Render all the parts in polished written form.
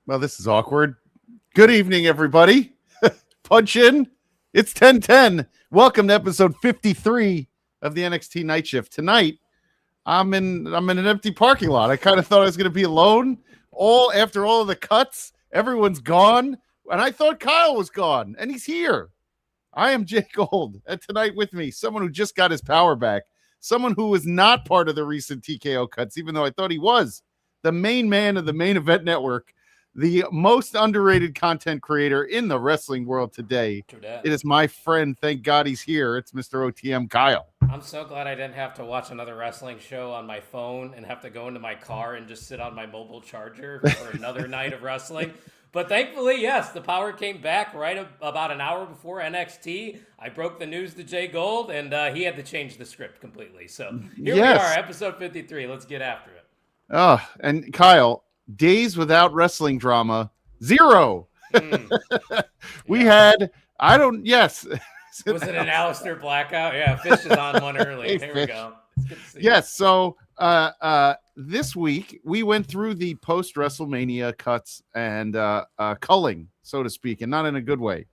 Well, this is awkward. Good evening, everybody. Punch in. It's 10:10. Welcome to episode 53 of the NXT Night Shift. Tonight, I'm in an empty parking lot. I kind of thought I was going to be alone. After all of the cuts, everyone's gone, and I thought Kyle was gone, and he's here. I am Jay Gold, and tonight with me, someone who just got his power back, someone who was not part of the recent TKO cuts, even though I thought he was, the main man of the Main Event Network, the most underrated content creator in the wrestling world today. It is my friend. Thank God he's here. It's Mr. OTM Kyle. I'm so glad I didn't have to watch another wrestling show on my phone and have to go into my car and just sit on my mobile charger for another night of wrestling. But thankfully, yes, the power came back about an hour before NXT. I broke the news to Jay Gold, and he had to change the script completely. So here we are, episode 53. Let's get after it. And Kyle, days without wrestling drama, zero. Yes. Was it an Alistair blackout? Yeah, Fish is on one early. Here we go. Yes, so this week we went through the post-WrestleMania cuts and culling, so to speak, and not in a good way.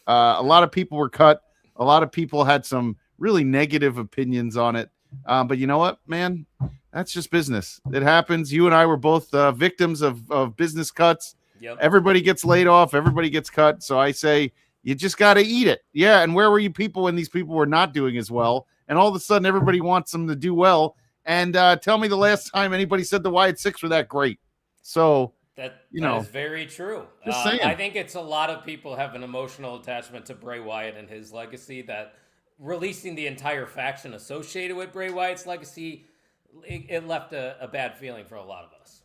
A lot of people were cut. A lot of people had some really negative opinions on it. But you know what, man? That's just business. It happens. You and I were both victims of business cuts. Yep. Everybody gets laid off. Everybody gets cut. So I say you just got to eat it. Yeah, and where were you people when these people were not doing as well? And all of a sudden, everybody wants them to do well. And tell me the last time anybody said the Wyatt Six were that great. So that is very true. Just saying. I think it's a lot of people have an emotional attachment to Bray Wyatt and his legacy that releasing the entire faction associated with Bray Wyatt's legacy, it left a bad feeling for a lot of us.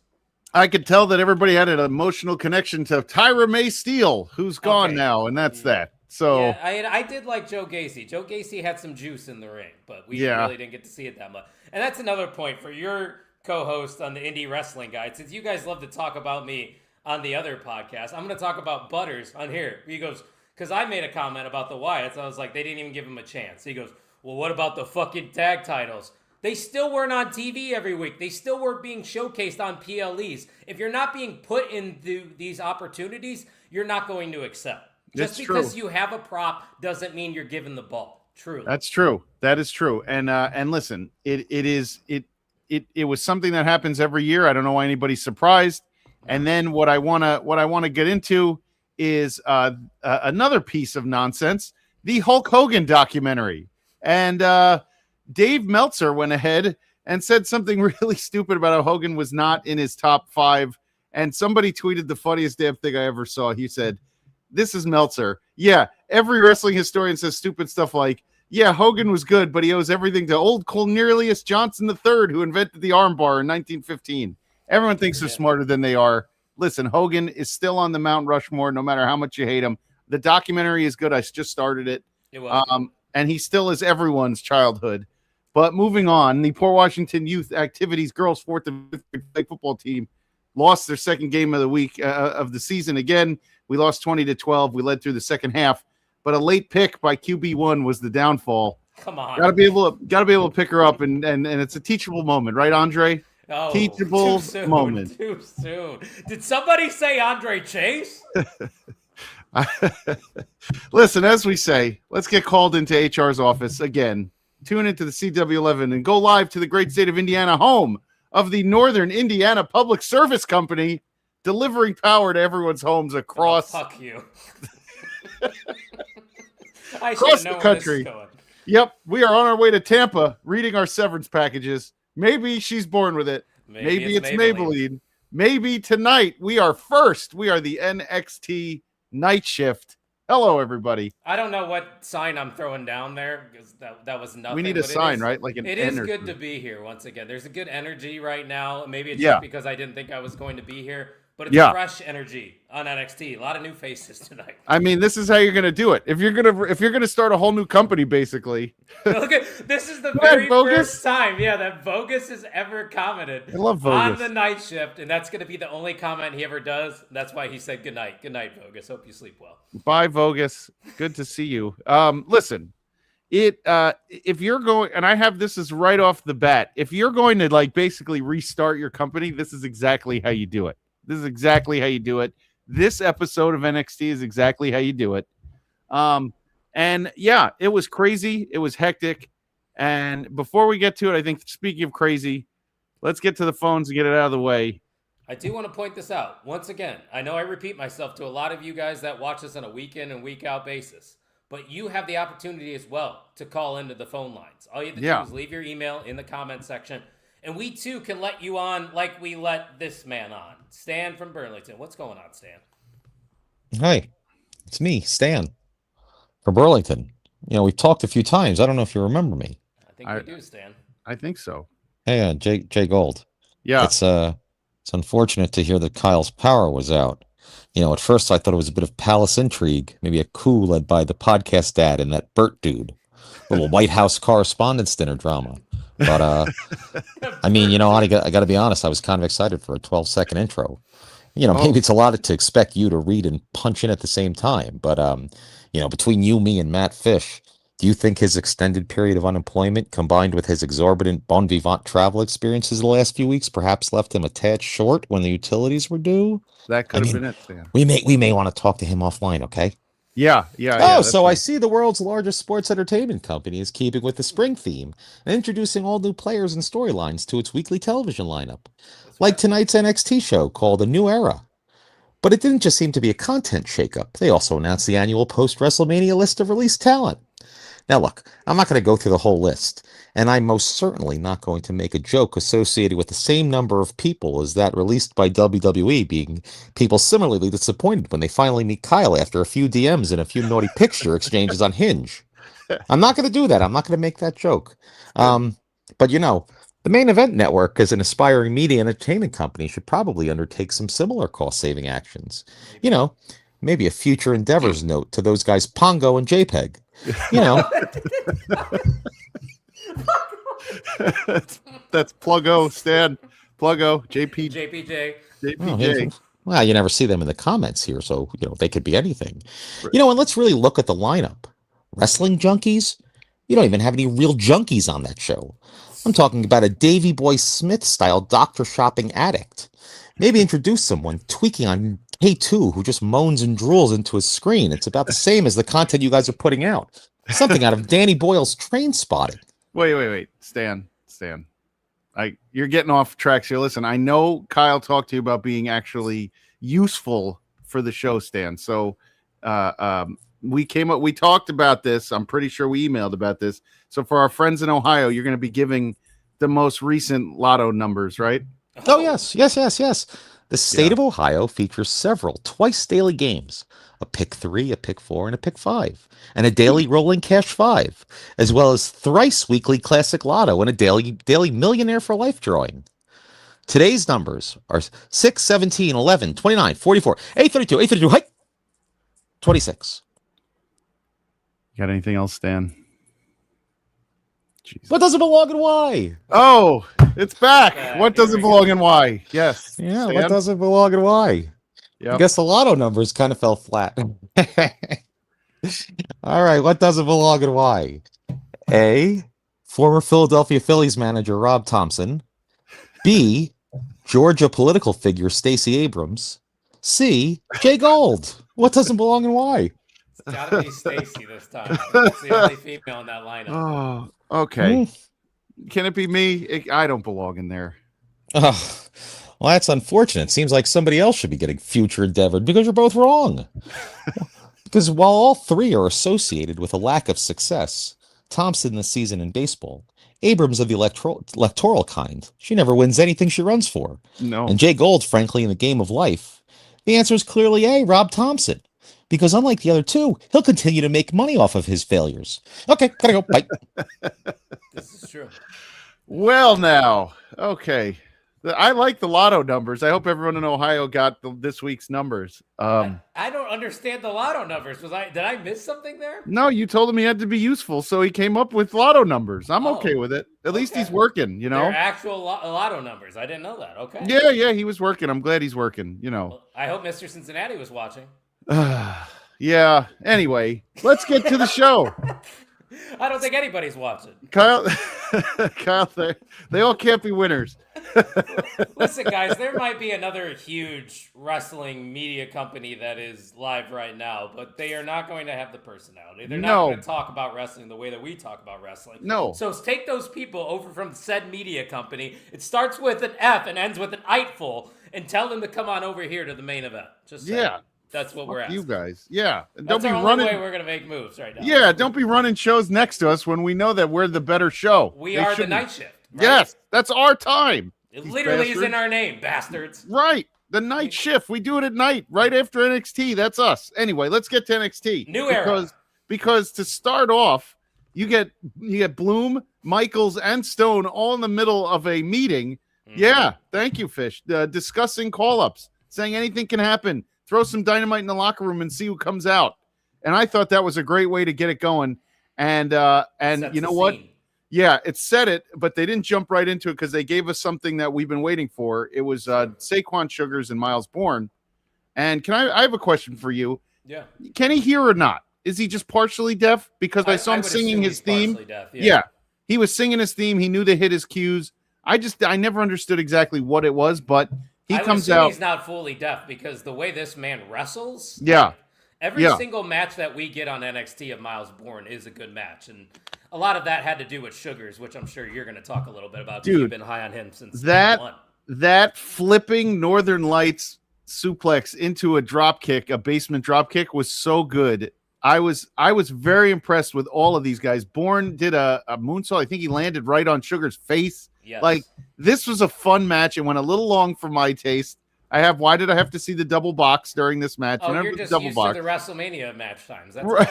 I could tell that everybody had an emotional connection to Tyra May Steele, who's gone now, and that's that. So yeah, I did like Joe Gacy. Joe Gacy had some juice in the ring, but we really didn't get to see it that much. And that's another point for your co-host on the Indie Wrestling Guide. Since you guys love to talk about me on the other podcast, I'm going to talk about Butters on here. He goes, because I made a comment about the Wyatts. I was like, they didn't even give him a chance. He goes, well, what about the fucking tag titles? They still weren't on TV every week. They still weren't being showcased on PLEs. If you're not being put into these opportunities, you're not going to excel. Just because you have a prop doesn't mean you're given the ball. Truly. That's true. That is true. And listen, it was something that happens every year. I don't know why anybody's surprised. And then what I want to get into is another piece of nonsense, the Hulk Hogan documentary. And Dave Meltzer went ahead and said something really stupid about how Hogan was not in his top 5. And somebody tweeted the funniest damn thing I ever saw. He said, this is Meltzer. Yeah, every wrestling historian says stupid stuff like, yeah, Hogan was good, but he owes everything to old Cornelius Johnson III, who invented the armbar in 1915. Everyone thinks they're smarter than they are. Listen, Hogan is still on the Mount Rushmore, no matter how much you hate him. The documentary is good. I just started it. It was. And he still is everyone's childhood. But moving on, the Port Washington Youth Activities girls 4th and 5th grade football team lost their second game of the week of the season again. We lost 20-12. We led through the second half, but a late pick by QB1 was the downfall. Come on, gotta be able to pick her up, and it's a teachable moment, right, Andre? Oh, teachable moment. Too soon. Did somebody say Andre Chase? Listen, as we say, let's get called into HR's office again. Tune into the CW11 and go live to the great state of Indiana, home of the Northern Indiana Public Service Company, delivering power to everyone's homes across fuck you. across the country. Yep, we are on our way to Tampa, reading our severance packages. Maybe she's born with it. Maybe it's Maybelline. Maybe tonight we are first. We are the NXT Night Shift. Hello, everybody. I don't know what sign I'm throwing down there because that was nothing. We need a sign, right? Like an It energy. is good to be here once again. There's a good energy right now. Maybe it's just because I didn't think I was going to be here. But it's fresh energy on NXT. A lot of new faces tonight. I mean, this is how you're gonna do it. If you're gonna start a whole new company, basically. Look at this is the very first time, that Bogus has ever commented I love Bogus. on the Night Shift, and that's gonna be the only comment he ever does. That's why he said good night. Good night, Bogus. Hope you sleep well. Bye, Bogus. Good to see you. Listen, if you're going, and I have this is right off the bat, if you're going to like basically restart your company, this is exactly how you do it. This is exactly how you do it. This episode of NXT is exactly how you do it. And yeah, it was crazy. It was hectic. And before we get to it, I think, speaking of crazy, let's get to the phones and get it out of the way. I do want to point this out. Once again, I know I repeat myself to a lot of you guys that watch us on a week in and week out basis, but you have the opportunity as well to call into the phone lines. All you have to do is leave your email in the comment section, and we too can let you on like we let this man on. Stan from Burlington. What's going on, Stan? Hi, it's me, Stan from Burlington. We've talked a few times. I don't know if you remember me. I think we do, Stan. I think so. Hey, Jay Gold. Yeah. It's unfortunate to hear that Kyle's power was out. At first I thought it was a bit of palace intrigue, maybe a coup led by the podcast dad and that Bert dude. A little White House Correspondents' Dinner drama. But, I got to be honest, I was kind of excited for a 12-second intro. Maybe it's a lot to expect you to read and punch in at the same time. But, between you, me, and Matt Fish, do you think his extended period of unemployment combined with his exorbitant bon vivant travel experiences the last few weeks perhaps left him a tad short when the utilities were due? That could have been it, Stan. We may want to talk to him offline, okay? Yeah. So I see the world's largest sports entertainment company is keeping with the spring theme and introducing all new players and storylines to its weekly television lineup. Like tonight's NXT show called A New Era. But it didn't just seem to be a content shakeup. They also announced the annual post-WrestleMania list of released talent. Now look, I'm not going to go through the whole list, and I'm most certainly not going to make a joke associated with the same number of people as that released by WWE, being people similarly disappointed when they finally meet Kyle after a few DMs and a few naughty picture exchanges on Hinge. I'm not going to do that. I'm not going to make that joke. But the Main Event Network, as an aspiring media and entertainment company, should probably undertake some similar cost-saving actions. Maybe a future endeavors note to those guys Pongo and JPEG. That's Pluggo, Stan, Pluggo, JPJ. Well, you never see them in the comments here, so they could be anything. And let's really look at the lineup. Wrestling junkies? You don't even have any real junkies on that show. I'm talking about a Davey Boy Smith style doctor shopping addict. Maybe introduce someone tweaking on K2 who just moans and drools into his screen. It's about the same as the content you guys are putting out. Something out of Danny Boyle's Train Spotting. Wait. Stan. You're getting off tracks here. Listen, I know Kyle talked to you about being actually useful for the show, Stan. So we talked about this. I'm pretty sure we emailed about this. So for our friends in Ohio, you're going to be giving the most recent lotto numbers, right? Oh, yes. The state of Ohio features several twice-daily games, a Pick 3, a Pick 4, and a Pick 5, and a daily rolling cash 5, as well as thrice-weekly classic lotto and a daily millionaire for life drawing. Today's numbers are 6, 17, 11, 29, 44, 832, 26. Got anything else, Stan? Jesus. What doesn't belong and why? Oh, it's back. What doesn't belong and why? Yes. Yeah, Stan? What doesn't belong and why? Yep. I guess the lotto numbers kind of fell flat. All right, what doesn't belong and why? A, former Philadelphia Phillies manager Rob Thompson. B, Georgia political figure Stacey Abrams. C, Jay Gold. What doesn't belong and why? It's gotta be Stacey this time. It's the only female in that lineup. Oh, okay. Can it be me? I don't belong in there. Oh, well, that's unfortunate. Seems like somebody else should be getting future endeavored because you're both wrong. Because while all three are associated with a lack of success, Thompson this season in baseball, Abrams of the electoral kind, she never wins anything she runs for. No. And Jay Gold, frankly, in the game of life, the answer is clearly A, Rob Thompson. Because unlike the other two, he'll continue to make money off of his failures. Okay, gotta go. Bye. This is true. Well, now, okay. I like the lotto numbers. I hope everyone in Ohio got this week's numbers. I don't understand the lotto numbers. Did I miss something there? No, you told him he had to be useful, so he came up with lotto numbers. I'm okay with it. At least he's working, you know. They're actual lotto numbers. I didn't know that. Okay. Yeah, he was working. I'm glad he's working, you know. Well, I hope Mr. Cincinnati was watching. Yeah. Anyway, let's get to the show. I don't think anybody's watching. Kyle, they all can't be winners. Listen, guys, there might be another huge wrestling media company that is live right now, but they are not going to have the personality. They're not going No, to talk about wrestling the way that we talk about wrestling. no. So take those people over from said media company. It starts with an F and ends with an Eightful, and tell them to come on over here to the main event. Just saying. Yeah. That's what we're Fuck asking. you guys. Yeah. And That's don't be our running. only way we're going to make moves right now. Yeah, don't be running shows next to us when we know that we're the better show. We They are the shouldn't. Night Shift. Right? Yes, that's our time. It These literally is in bastards. our name, bastards. Right. The night shift. We do it at night, right after NXT. That's us. Anyway, let's get to NXT. New era. Because to start off, you get Bloom, Michaels, and Stone all in the middle of a meeting. Mm-hmm. Yeah, thank you, Fish. Discussing call-ups, saying anything can happen. Throw some dynamite in the locker room and see who comes out. And I thought that was a great way to get it going. And you know what? Yeah, it said it, but they didn't jump right into it because they gave us something that we've been waiting for. It was Saquon Sugars and Miles Bourne. And I have a question for you. Yeah. Can he hear or not? Is he just partially deaf? Because I saw him singing his theme. Deaf, yeah, he was singing his theme. He knew to hit his cues. I never understood exactly what it was, but he comes out. He's not fully deaf because the way this man wrestles. Yeah. Every single match that we get on NXT of Miles Bourne is a good match. And a lot of that had to do with Sugars, which I'm sure you're going to talk a little bit about. Dude, you've been high on him since that flipping Northern Lights suplex into a drop kick, a basement drop kick, was so good. I was very impressed with all of these guys. Bourne did a moonsault. I think he landed right on Sugar's face. Yes. Like, this was a fun match. It went a little long for my taste. Why did I have to see the double box during this match? Oh, you're just used to the WrestleMania match times. That's right.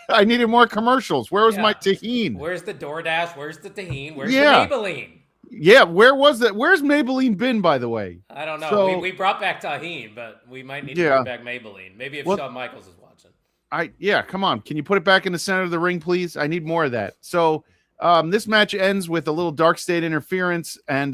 I needed more commercials. Where was my tahine? Where's the DoorDash? Where's the tahine? Where's the Maybelline? Yeah, where was that? Where's Maybelline been, by the way? I don't know. So, we brought back tahine, but we might need to bring back Maybelline. Maybe if Shawn Michaels is watching. Come on. Can you put it back in the center of the ring, please? I need more of that. So this match ends with a little Dark State interference, and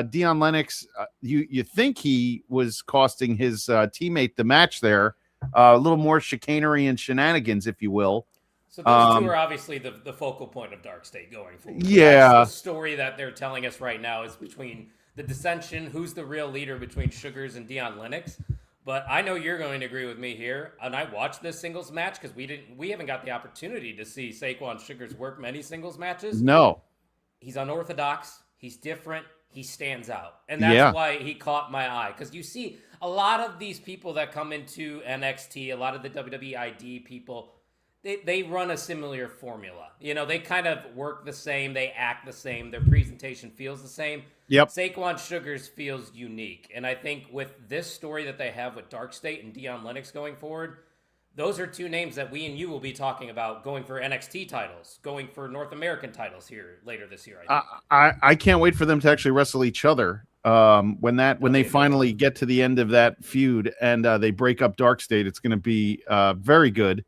Dion Lennox, you think he was costing his teammate the match there. A little more chicanery and shenanigans, if you will. So those two are obviously the focal point of Dark State going forward. Yeah. That's the story that they're telling us right now is between the dissension, who's the real leader between Sugars and Dion Lennox. But I know you're going to agree with me here. And I watched this singles match because we haven't got the opportunity to see Saquon Sugars work many singles matches. No. He's unorthodox. He's different. He stands out. And that's why he caught my eye. Because you see a lot of these people that come into NXT, a lot of the WWE ID people, they run a similar formula. You know, they kind of work the same. They act the same. Their presentation feels the same. Yep. Saquon Sugars feels unique. And I think with this story that they have with Dark State and Dion Lennox going forward, those are two names that we and you will be talking about going for NXT titles, going for North American titles here later this year. I can't wait for them to actually wrestle each other when they finally get to the end of that feud and they break up Dark State. It's going to be very good.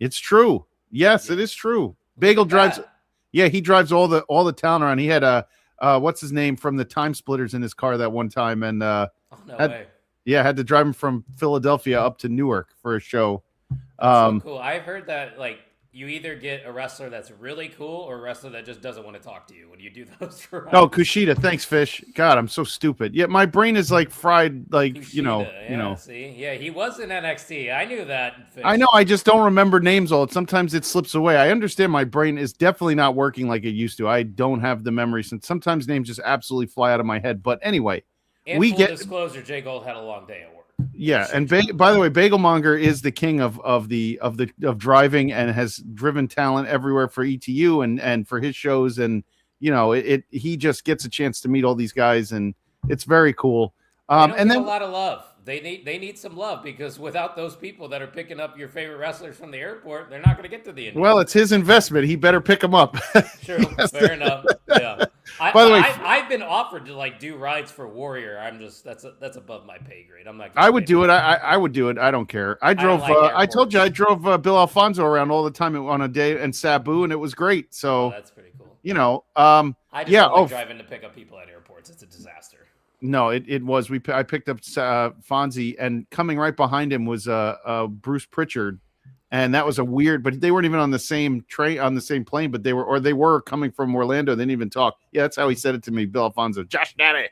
It's true. Yes, it is true. Bagel drives. Yeah, he drives all the town around. He had what's his name from the Time Splitters in his car that one time, and had to drive him from Philadelphia up to Newark for a show. So cool. I've heard that you either get a wrestler that's really cool or a wrestler that just doesn't want to talk to you when you do those rounds. Oh, Kushida. Thanks, Fish. God, I'm so stupid. Yeah, my brain is like fried, Kushida, See? Yeah, he was in NXT. I knew that, Fish. I know. I just don't remember names all. Sometimes it slips away. I understand my brain is definitely not working like it used to. I don't have the memory since sometimes names just absolutely fly out of my head. But anyway, and full disclosure, Jay Gold had a long day at work. Yeah, and by the way, Bagelmonger is the king of driving and has driven talent everywhere for ETU and for his shows, and he just gets a chance to meet all these guys, and it's very cool. And then a lot of love. They need some love because without those people that are picking up your favorite wrestlers from the airport, they're not going to get to the end. Well, it's his investment. He better pick them up. True, fair enough. Yeah. By the way, I've been offered to do rides for Warrior. I'm just that's above my pay grade. I'm not. I would do it. I would do it. I don't care. I drove. I told you I drove Bill Alfonso around all the time on a day and Sabu, and it was great. So that's pretty cool. I just don't like driving to pick up people at airports. It's a disaster. No, it was. I picked up Fonzie, and coming right behind him was Bruce Pritchard, And that was a weird, but they weren't even on the same train, on the same plane, but they were coming from Orlando. They didn't even talk. Yeah, that's how he said it to me, Bill Alfonso. Josh Daddy.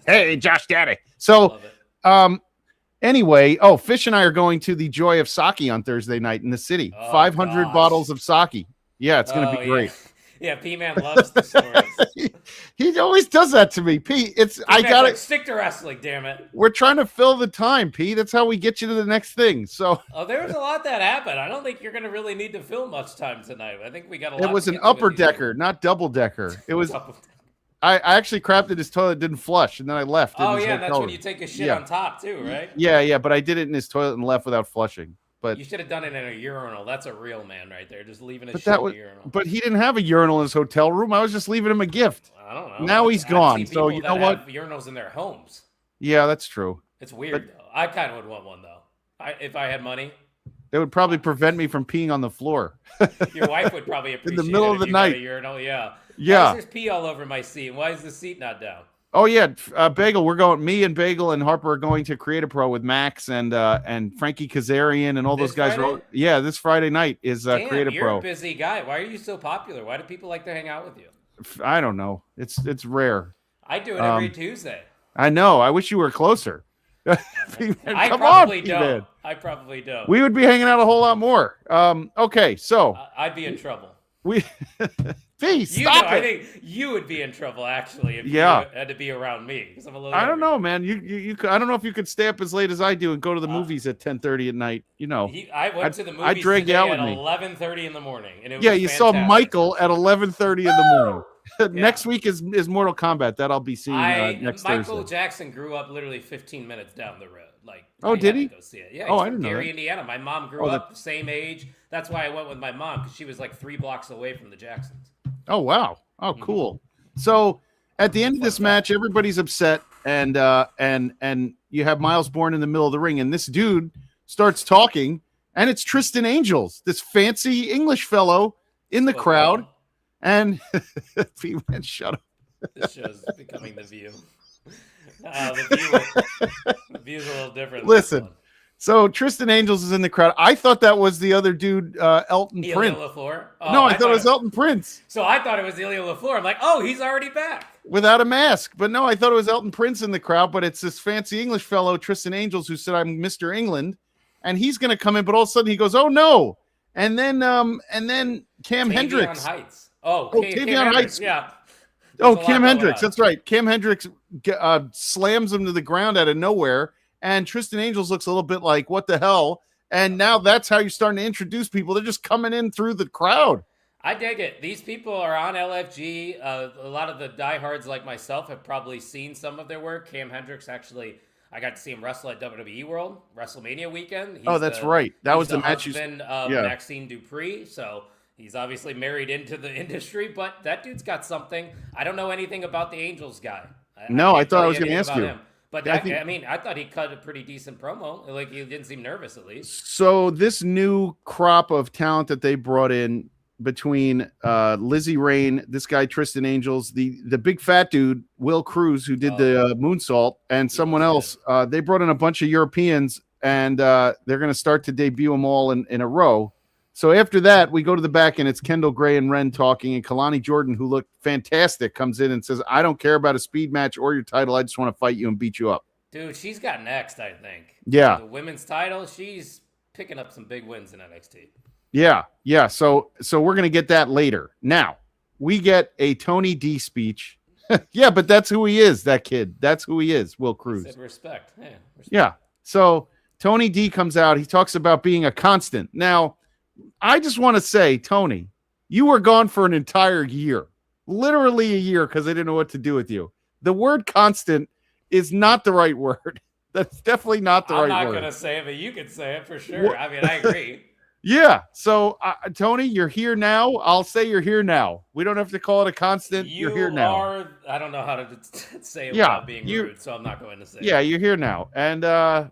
Hey, Josh Daddy. So, anyway, Fish and I are going to the Joy of Sake on Thursday night in the city. 500 bottles of sake. Yeah, it's going to be great. Yeah, P-Man loves the stories. he always does that to me. P, I got to stick to wrestling, damn it. We're trying to fill the time, P. That's how we get you to the next thing. So there was a lot that happened. I don't think you're going to really need to fill much time tonight. I think we got a lot. It was an upper decker, not double decker. It was. I actually crapped in his toilet, didn't flush, and then I left. Oh yeah, that's when you take a shit on top too, right? Yeah, but I did it in his toilet and left without flushing. But you should have done it in a urinal. That's a real man right there, just leaving his shit in a urinal. But he didn't have a urinal in his hotel room. I was just leaving him a gift. I don't know. Now he's gone. So you know what? Have urinals in their homes. Yeah, that's true. It's weird though. I kind of would want one though. If I had money. It would probably prevent me from peeing on the floor. Your wife would probably appreciate in the middle of the night. Urinal, yeah. Yeah. Why is there pee all over my seat? Why is the seat not down? Oh yeah, Bagel. Me and Bagel and Harper are going to Create a Pro with Max and Frankie Kazarian and all those guys. This Friday night is Create a Pro. You're a busy guy. Why are you so popular? Why do people like to hang out with you? I don't know. It's rare. I do it every Tuesday. I know. I wish you were closer. I probably don't. We would be hanging out a whole lot more. Okay, so I'd be in trouble. Stop it. I think you would be in trouble actually if you had to be around me because I'm a little. I don't know, man. You I don't know if you could stay up as late as I do and go to the movies at 10:30 at night. You know, I went to the movies today at 11:30 in the morning, and it was you saw Michael at 11:30 in the morning. Next week is Mortal Kombat. That I'll be seeing next Thursday. Michael Jackson grew up literally 15 minutes down the road. Did he? Go see it. Yeah. I didn't know Gary, that. Indiana. My mom grew up the same age. That's why I went with my mom because she was like 3 blocks away from the Jacksons. Oh wow! Oh cool. So at the end of this match, everybody's upset, and you have Miles Bourne in the middle of the ring, and this dude starts talking, and it's Tristan Angels, this fancy English fellow in the crowd, and man, shut up. This show's becoming The View. The View's a little different. Listen, so Tristan Angels is in the crowd. I thought that was the other dude, Elton Prince. LaFleur? No, I thought it was Elton Prince. So I thought it was Ilya LaFleur. I'm like, he's already back. Without a mask. But no, I thought it was Elton Prince in the crowd, but it's this fancy English fellow, Tristan Angels, who said, I'm Mr. England, and he's going to come in, but all of a sudden he goes, oh no. And then Cam Hendricks. Heights. Tavion Heights. Yeah. Cam Hendricks. That's right. Cam Hendricks slams him to the ground out of nowhere. And Tristan Angels looks a little bit like, what the hell? And now that's how you're starting to introduce people. They're just coming in through the crowd. I dig it. These people are on LFG. A lot of the diehards like myself have probably seen some of their work. Cam Hendricks, actually, I got to see him wrestle at WWE World, WrestleMania weekend. That's right. That was the match. Husband of Maxine Dupree, so he's obviously married into the industry, but that dude's got something. I don't know anything about the Angels guy. I thought I was going to ask you. Him. But I thought he cut a pretty decent promo. Like, he didn't seem nervous, at least. So this new crop of talent that they brought in between Lizzie Rain, this guy Tristan Angels, the big fat dude Will Cruz, who did the moonsault, and someone else, they brought in a bunch of Europeans, and they're going to start to debut them all in a row. So after that, we go to the back, and it's Kendall Gray and Ren talking, and Kalani Jordan, who looked fantastic, comes in and says, I don't care about a speed match or your title. I just want to fight you and beat you up. Dude, she's got next, I think. Yeah. The women's title, she's picking up some big wins in NXT. Yeah. So we're going to get that later. Now, we get a Tony D speech. Yeah, but that's who he is, that kid. That's who he is, Will Cruz. Said respect. Yeah, respect. Yeah. So Tony D comes out. He talks about being a constant. Now, I just want to say, Tony, you were gone for an entire year, literally a year, because I didn't know what to do with you. The word constant is not the right word. That's definitely not the right word. I'm not going to say it, but you could say it for sure. I mean, I agree. Yeah. So, Tony, you're here now. I'll say you're here now. We don't have to call it a constant. You're here now. I don't know how to say it without being rude, so I'm not going to say it. Yeah, you're here now. And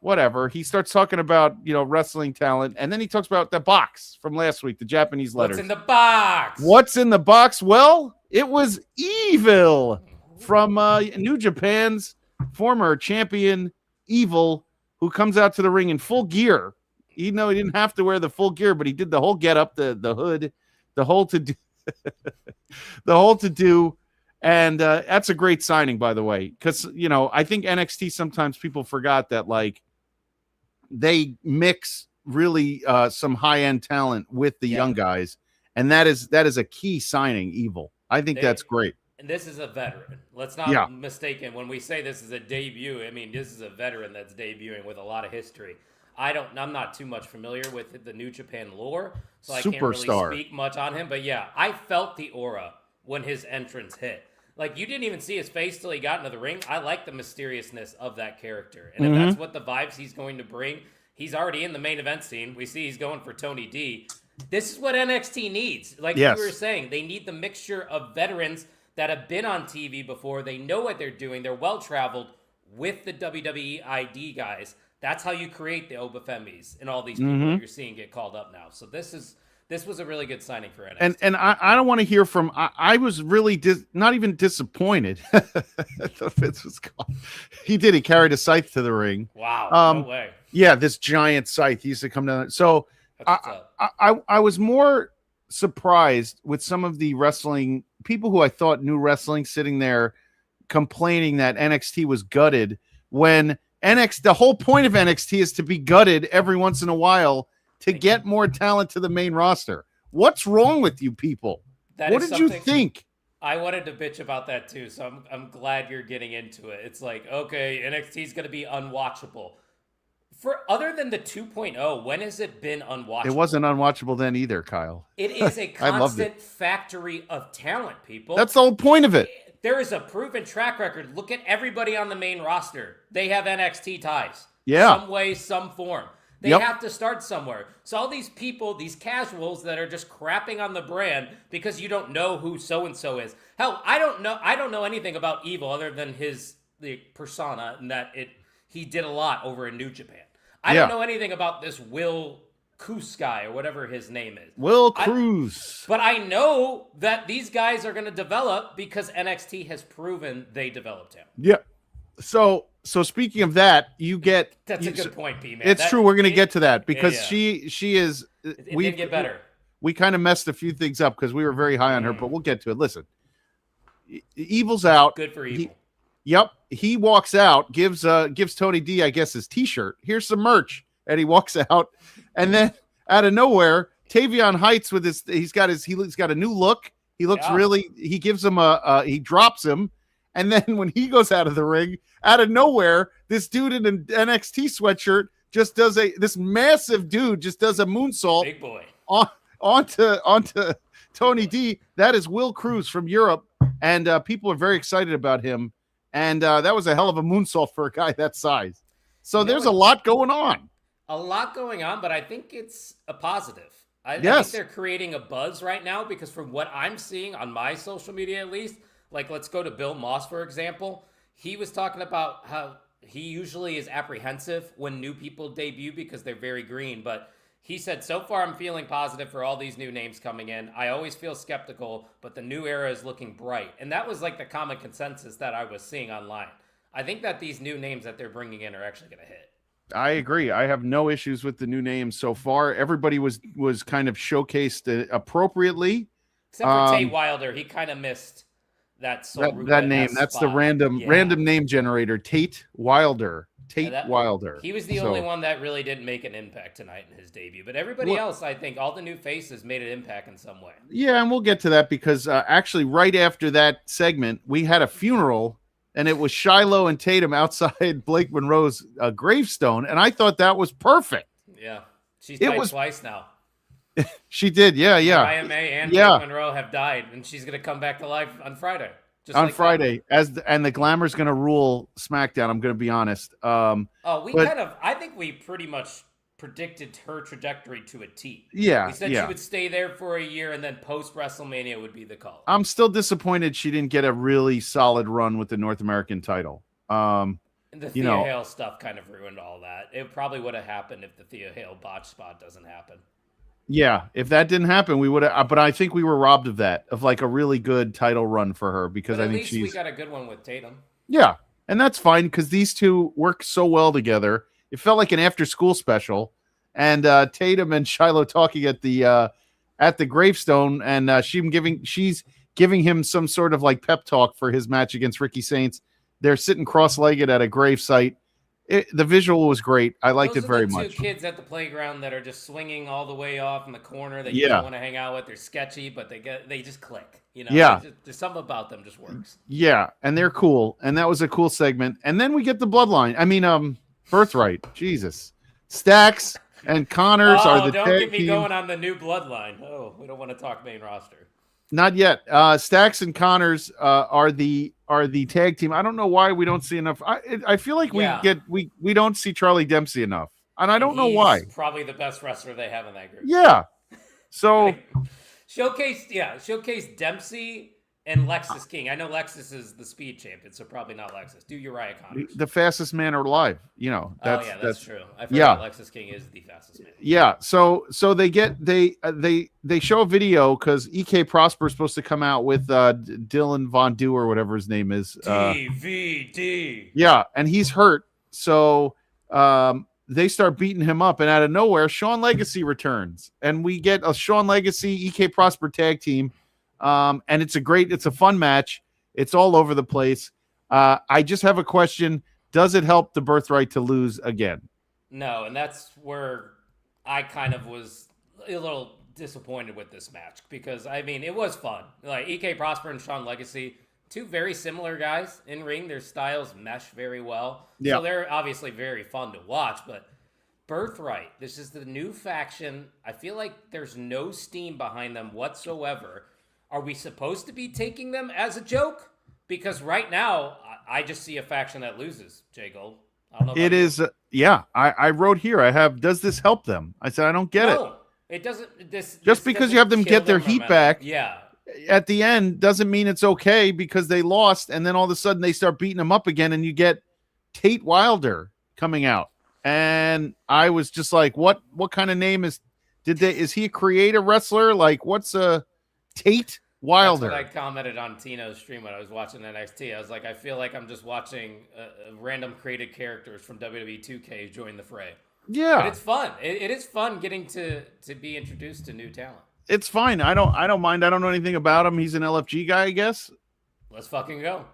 whatever. He starts talking about, wrestling talent. And then he talks about the box from last week, the Japanese letters. What's in the box? What's in the box? Well, it was Evil from New Japan's former champion, Evil, who comes out to the ring in full gear. He didn't have to wear the full gear, but he did the whole get up, the hood, the whole to do, the whole to do. And that's a great signing, by the way, because I think NXT sometimes people forgot that like they mix really some high end talent with the young guys, and that is a key signing. Evil, I think that's great. And this is a veteran. Let's not mistake him when we say this is a debut. I mean, this is a veteran that's debuting with a lot of history. I'm not too much familiar with the New Japan lore, so I can't really speak much on him. But yeah, I felt the aura when his entrance hit. Like, you didn't even see his face till he got into the ring. I like the mysteriousness of that character. And if that's what the vibes he's going to bring, he's already in the main event scene. We see he's going for Tony D. This is what NXT needs. Like you were saying, they need the mixture of veterans that have been on TV before. They know what they're doing. They're well-traveled with the WWE ID guys. That's how you create the Obafemis and all these people you're seeing get called up now. So this was a really good signing for NXT. And I don't want to hear from. I was really not even disappointed. Fitz was called. He carried a scythe to the ring. Wow, no way. Yeah, this giant scythe. He used to come down. So I was more surprised with some of the wrestling people who I thought knew wrestling sitting there complaining that NXT was gutted when the whole point of NXT is to be gutted every once in a while to get more talent to the main roster. What's wrong with you people? What did you think? I wanted to bitch about that too, so I'm glad you're getting into it. It's like, okay, NXT is going to be unwatchable. Other than the 2.0, when has it been unwatchable? It wasn't unwatchable then either, Kyle. It is a constant factory of talent, people. That's the whole point of it. There is a proven track record. Look at everybody on the main roster. They have NXT ties. Yeah. Some way, some form. They have to start somewhere. So all these people, these casuals that are just crapping on the brand because you don't know who so-and-so is. Hell, I don't know anything about Evil other than the persona and that he did a lot over in New Japan. I don't know anything about this Will Cruz guy or whatever his name is. Will Cruz. But I know that these guys are going to develop because NXT has proven they developed him. Yeah. So speaking of that, that's a good point, P man. It's true. We're going to get to that because she is. It did get better. We kind of messed a few things up because we were very high on her, but we'll get to it. Listen, Evil's out. Good for Evil. He walks out, gives Tony D, I guess, his T-shirt. Here's some merch, and he walks out, and then out of nowhere, Tavion Heights with he's got a new look. He looks really. He gives him he drops him, and then when he goes out of the ring, out of nowhere, this dude in an NXT sweatshirt just does this massive dude just does a moonsault. Big boy onto Tony D. That is Will Cruz from Europe, and people are very excited about him. And that was a hell of a moonsault for a guy that size. So there's a lot going on. A lot going on, but I think it's a positive. I think they're creating a buzz right now because from what I'm seeing on my social media at least, like let's go to Bill Moss, for example. He was talking about how he usually is apprehensive when new people debut because they're very green. But he said, so far I'm feeling positive for all these new names coming in. I always feel skeptical, but the new era is looking bright. And that was like the common consensus that I was seeing online. I think that these new names that they're bringing in are actually going to hit. I agree. I have no issues with the new names so far. Everybody was kind of showcased appropriately. Except for Tate Wilder. He kind of missed that name. That's spot. The random name generator. Tate Wilder. Wilder. He was the only one that really didn't make an impact tonight in his debut. But everybody else, I think, all the new faces made an impact in some way. Yeah, and we'll get to that because actually right after that segment, we had a funeral, and it was Shiloh and Tatum outside Blake Monroe's gravestone, and I thought that was perfect. Yeah. She's died twice now. She did, yeah. Ryan May and Blake Monroe have died, and she's going to come back to life on Friday. Friday, and the Glamour's going to rule SmackDown. I'm going to be honest. I think we pretty much predicted her trajectory to a T. Yeah, we said she would stay there for a year, and then post WrestleMania would be the call. I'm still disappointed she didn't get a really solid run with the North American title. And the Thea Hale stuff kind of ruined all that. It probably would have happened if the Thea Hale botch spot doesn't happen. Yeah, if that didn't happen, we would have. But I think we were robbed of that, of like a really good title run for her because I think we got a good one with Tatum. Yeah, and that's fine because these two work so well together. It felt like an after-school special, and Tatum and Shiloh talking at the gravestone, and she's giving him some sort of like pep talk for his match against Ricky Saints. They're sitting cross-legged at a gravesite. The visual was great. I liked it very much. Those are the two kids at the playground that are just swinging all the way off in the corner that you don't want to hang out with. They're sketchy, but they just click. You know, yeah. There's something about them just works. Yeah, and they're cool, and that was a cool segment. And then we get the bloodline. I mean, Birthright. Jesus, Stacks and Connors are the don't tag get me team. Going on the new bloodline. Oh, we don't want to talk main roster. Not yet. Stacks and Connors are the tag team. I don't know why we don't see enough. I feel like we don't see Charlie Dempsey enough, and I don't know why. Probably the best wrestler they have in that group. Yeah. So showcase Dempsey and Lexus King. I know Lexus is the speed champion, so probably not Lexus. Do Uriah Connors. The fastest man alive. You know. That's true. I forgot Lexus King is the fastest man. Yeah. So they show a video because EK Prosper is supposed to come out with Dylan Von Du or whatever his name is. DVD. Yeah, and he's hurt. So they start beating him up, and out of nowhere, Sean Legacy returns, and we get a Sean Legacy EK Prosper tag team. And it's a fun match. It's all over the place. I just have a question. Does it help the Birthright to lose again? No, and that's where I kind of was a little disappointed with this match because, I mean, it was fun. Like, EK Prosper and Sean Legacy, two very similar guys in ring. Their styles mesh very well. Yeah. So they're obviously very fun to watch, but Birthright, this is the new faction. I feel like there's no steam behind them whatsoever. Are we supposed to be taking them as a joke? Because right now, I just see a faction that loses, Jay Gold. I don't know. It is, I wrote here, does this help them? I said, I don't get it. It doesn't. Just because you have them get their heat back yeah. at the end doesn't mean it's okay because they lost, and then all of a sudden they start beating them up again, and you get Tate Wilder coming out. And I was just like, what kind of name is he a creative wrestler? Like, what's Tate Wilder? That's what I commented on Tino's stream when I was watching NXT. I was like, I feel like I'm just watching random created characters from WWE 2K join the fray. Yeah, but it's fun. It is fun getting to be introduced to new talent. It's fine. I don't mind. I don't know anything about him. He's an LFG guy, I guess. Let's fucking go.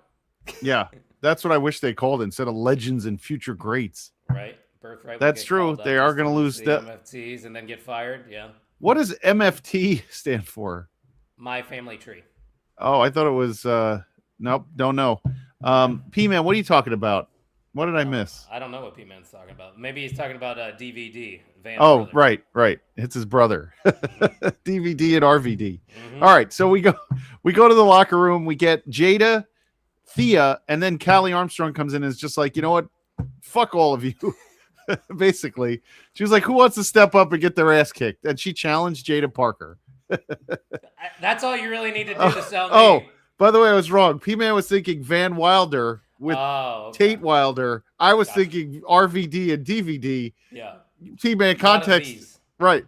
Yeah, that's what I wish they called it instead of Legends and Future Greats. Right, Birthright. That's true. They are going to lose the MFTs and then get fired. Yeah. What does MFT stand for? My Family Tree. Oh, I thought it was nope, don't know. P-Man, what are you talking about? What did I miss? I don't know what P-Man's talking about. Maybe he's talking about DVD. Van's brother. Right. It's his brother. DVD and RVD. Mm-hmm. All right, so we go to the locker room. We get Jada, Thea, and then Callie Armstrong comes in and is just like, you know what? Fuck all of you. Basically. She was like, who wants to step up and get their ass kicked? And she challenged Jada Parker. That's all you really need to do to sell me. Oh, by the way, I was wrong. P-Man was thinking Van Wilder with Tate Wilder. I was thinking RVD and DVD. Yeah. P-Man context. Right.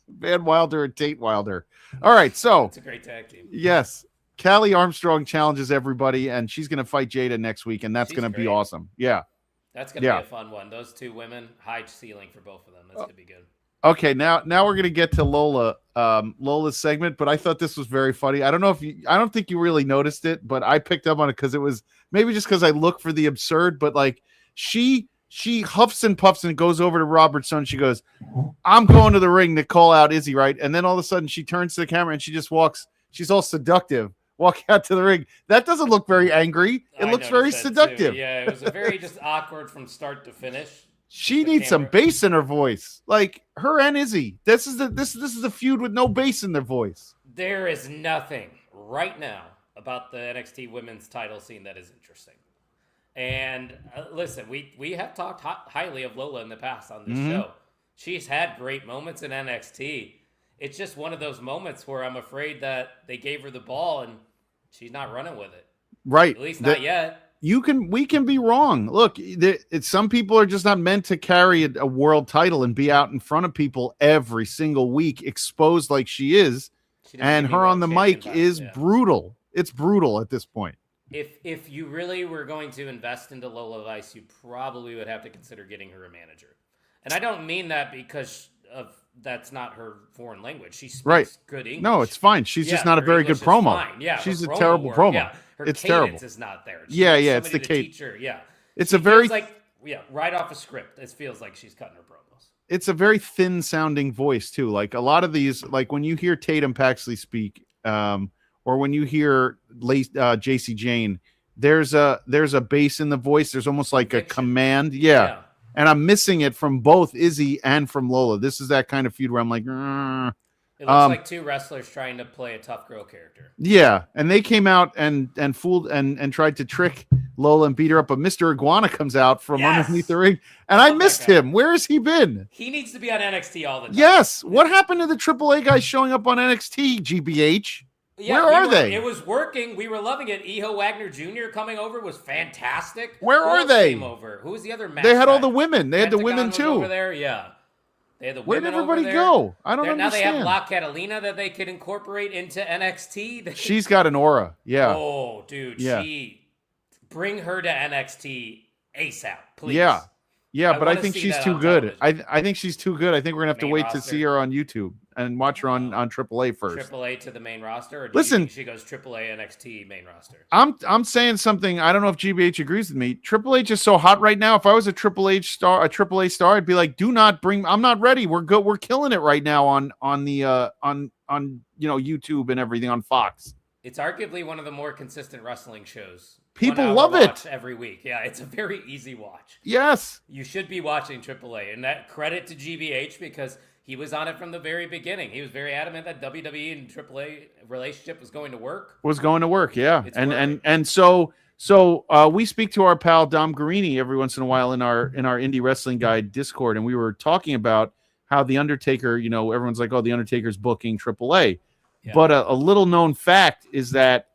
Van Wilder and Tate Wilder. All right, so it's a great tag team. Yes. Callie Armstrong challenges everybody, and she's going to fight Jada next week, and that's going to be awesome. Yeah. That's going to be a fun one. Those two women, high ceiling for both of them. That's going to be good. Okay, now we're gonna get to Lola's segment, but I thought this was very funny. I don't think you really noticed it, but I picked up on it because it was maybe just because I look for the absurd, but like she huffs and puffs and goes over to Robert's son. She goes, I'm going to the ring to call out Izzy, right? And then all of a sudden she turns to the camera and she just walks, she's all seductive, walking out to the ring. That doesn't look very angry. It looks very seductive. Too. Yeah, it was a very just awkward from start to finish. She needs some bass in her voice, like her and Izzy. This is a feud with no bass in their voice. There is nothing right now about the NXT women's title scene that is interesting. And listen, we have talked highly of Lola in the past on this show. She's had great moments in NXT. It's just one of those moments where I'm afraid that they gave her the ball and she's not running with it. Right, at least not yet. We can be wrong. Look, some people are just not meant to carry a world title and be out in front of people every single week, exposed like she is. And her on the mic is brutal. It's brutal at this point. If you really were going to invest into Lola Vice, you probably would have to consider getting her a manager. And I don't mean that because of that's not her foreign language. She Right. speaks good English. No, it's fine. She's just not a her very English good promo. is fine. Yeah, she's a her terrible work, promo. Yeah, her it's cadence terrible. is not there. Yeah, it's the cadence. Teach her. Yeah, it's she a very feels like right off a script. It feels like she's cutting her promos. It's a very thin sounding voice too. Like a lot of these, like when you hear Tatum Paxley speak, or when you hear JC Jane, there's a bass in the voice. There's almost like a command. Yeah. And I'm missing it from both Izzy and from Lola. This is that kind of feud where I'm like, it looks like two wrestlers trying to play a tough girl character. Yeah, and they came out and fooled and tried to trick Lola and beat her up. But Mr. Iguana comes out from underneath the ring, and I missed him. Where has he been? He needs to be on NXT all the time. Yes. What happened to the AAA guys showing up on NXT, GBH? Yeah, where are they? It was working. We were loving it. Eho Wagner Jr. coming over was fantastic. Where are they? Came over? Who was the other match? They had all the women. They had the women too. Over there, yeah. They had the Where did women everybody over go? I don't Now understand. they have La Catalina that they could incorporate into NXT. She's got an aura. Yeah. Oh, dude. Yeah. Bring her to NXT ASAP, please. Yeah. Yeah, but I think she's too good. I think she's too good. I think we're gonna have to wait to see her on YouTube and watch her on AAA first. AAA to the main roster. Or Listen, she goes AAA NXT main roster. I'm saying something. I don't know if GBH agrees with me. Triple H is so hot right now. If I was a AAA star, I'd be like, do not bring. I'm not ready. We're good. We're killing it right now on YouTube and everything on Fox. It's arguably one of the more consistent wrestling shows. People love it every week. Yeah, it's a very easy watch. Yes. You should be watching AAA. And that credit to GBH because he was on it from the very beginning. He was very adamant that WWE and AAA relationship was going to work. Yeah. And so we speak to our pal Dom Guarini every once in a while in our Indie Wrestling Guide Discord, and we were talking about how The Undertaker, everyone's like, oh, The Undertaker's booking AAA. Yeah. But a little known fact is that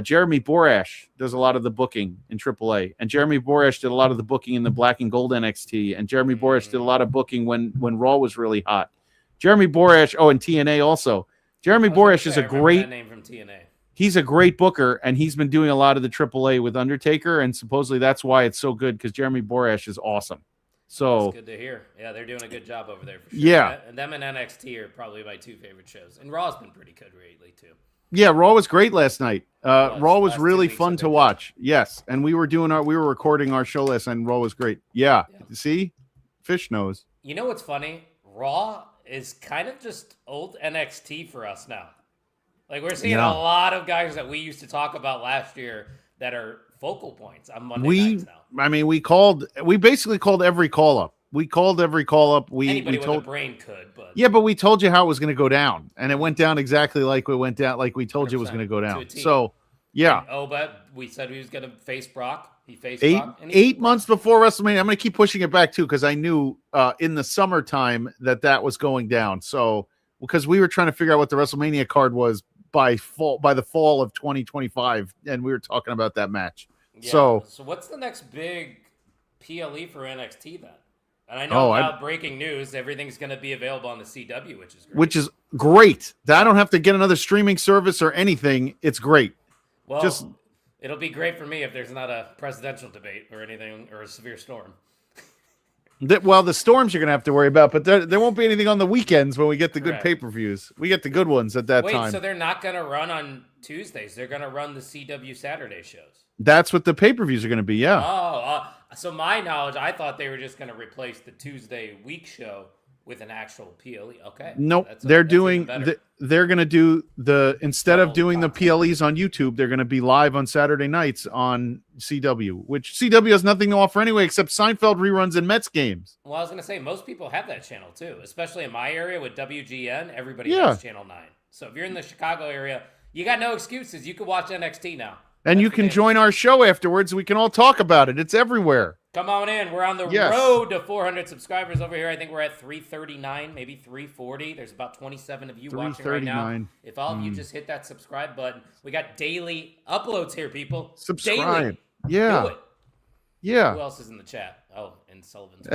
Jeremy Borash does a lot of the booking in AAA, and Jeremy Borash did a lot of the booking in the Black and Gold NXT, and Jeremy Borash did a lot of booking when Raw was really hot. Jeremy Borash, and TNA also. Jeremy Borash is a great name from TNA. He's a great booker, and he's been doing a lot of the AAA with Undertaker, and supposedly that's why it's so good because Jeremy Borash is awesome. So that's good to hear. Yeah, they're doing a good job over there for sure. Yeah, and them and NXT are probably my two favorite shows, and Raw's been pretty good lately too. Yeah, Raw was great last night. Raw was really fun to watch. Yes, and we were recording our show last night, and Raw was great. Yeah. See, fish knows. You know what's funny? Raw is kind of just old NXT for us now. Like we're seeing a lot of guys that we used to talk about last year that are focal points on Monday nights now. I mean, we basically called every call up. Anybody with a brain could, but but we told you how it was going to go down, and it went down exactly like we told you it was going to go down. So, yeah. But we said he was going to face Brock. He faced Brock. 8 months before WrestleMania. I'm going to keep pushing it back too because I knew in the summertime that was going down. So, because we were trying to figure out what the WrestleMania card was by the fall of 2025, and we were talking about that match. Yeah. So what's the next big PLE for NXT then? And I know now breaking news, everything's going to be available on the CW, which is great. I don't have to get another streaming service or anything. It's great. Well, it'll be great for me if there's not a presidential debate or anything or a severe storm. The storms you're going to have to worry about, but there won't be anything on the weekends when we get the good pay-per-views. We get the good ones at that time. Wait, so they're not going to run on Tuesdays. They're going to run the CW Saturday shows. That's what the pay-per-views are going to be, yeah. Oh, so my knowledge, I thought they were just going to replace the Tuesday week show with an actual PLE. Okay. Nope. They're going to do instead of doing the PLEs on YouTube, they're going to be live on Saturday nights on CW, which CW has nothing to offer anyway, except Seinfeld reruns and Mets games. Well, I was going to say, most people have that channel too, especially in my area with WGN. Everybody has Channel 9. So if you're in the Chicago area, you got no excuses. You can watch NXT now. And you can join our show afterwards. We can all talk about it. It's everywhere. Come on in. We're on the road to 400 subscribers over here. I think we're at 339, maybe 340. There's about 27 of you watching right now. If all of you just hit that subscribe button, we got daily uploads here, people. Subscribe. Daily. Yeah. Do it. Yeah. Who else is in the chat? Oh, and Sullivan's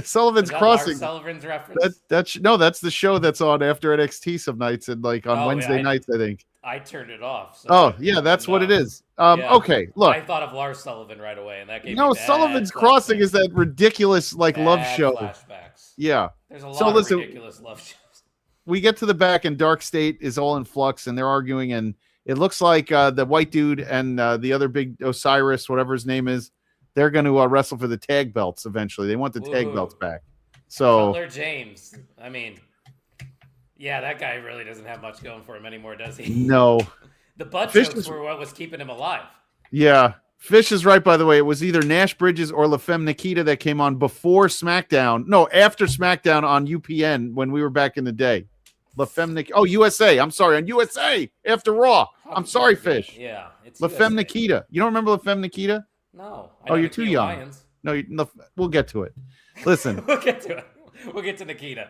Sullivan's Crossing. Sullivan's reference. That's the show that's on after NXT some nights and like on Wednesday nights, I think. I turned it off. So that's what it is. Okay, look. I thought of Lars Sullivan right away, and that gave me bad Sullivan's Crossing is that ridiculous love show. Flashbacks. Yeah. There's a lot of ridiculous love shows. We get to the back, and Dark State is all in flux, and they're arguing, and it looks like the white dude and the other big Osiris, whatever his name is, they're going to wrestle for the tag belts eventually. They want the tag belts back. So Cutler James. I mean, yeah, that guy really doesn't have much going for him anymore, does he? No. The butt jokes were what was keeping him alive. Yeah. Fish is right, by the way. It was either Nash Bridges or La Femme Nikita that came on before SmackDown. No, after SmackDown on UPN when we were back in the day. La Femme Nikita. Oh, USA. I'm sorry. On USA after Raw. I'm sorry, Fish. Yeah. It's La Femme Nikita. You don't remember La Femme Nikita? No. You're too young. Lions. No, we'll get to it. Listen. We'll get to it. We'll get to Nikita.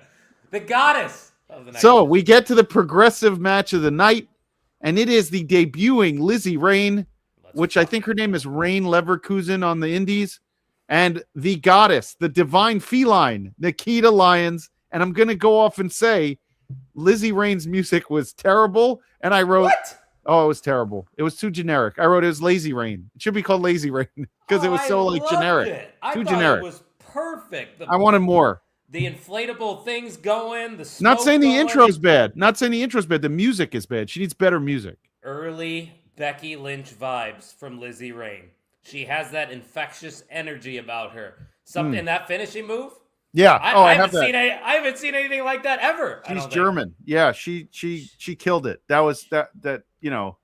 The goddess of the night. So we get to the progressive match of the night, and it is the debuting Lizzie Rain, which I think her name is Rain Leverkusen on the Indies, and the goddess, the divine feline, Nikita Lyons. And I'm going to go off and say Lizzie Rain's music was terrible, and I wrote... What? Oh, it was terrible. It was too generic. I wrote it was Lazy Rain. It should be called Lazy Rain because it was so generic. Too generic. It was perfect. I wanted more. The inflatable things going. The smoke Not saying the going. intro's bad. Not saying the intro's bad. The music is bad. She needs better music. Early Becky Lynch vibes from Lizzie Rain. She has that infectious energy about her. Something that finishing move. Yeah. I haven't seen anything like that ever. She's German. Yeah. She killed it. That was that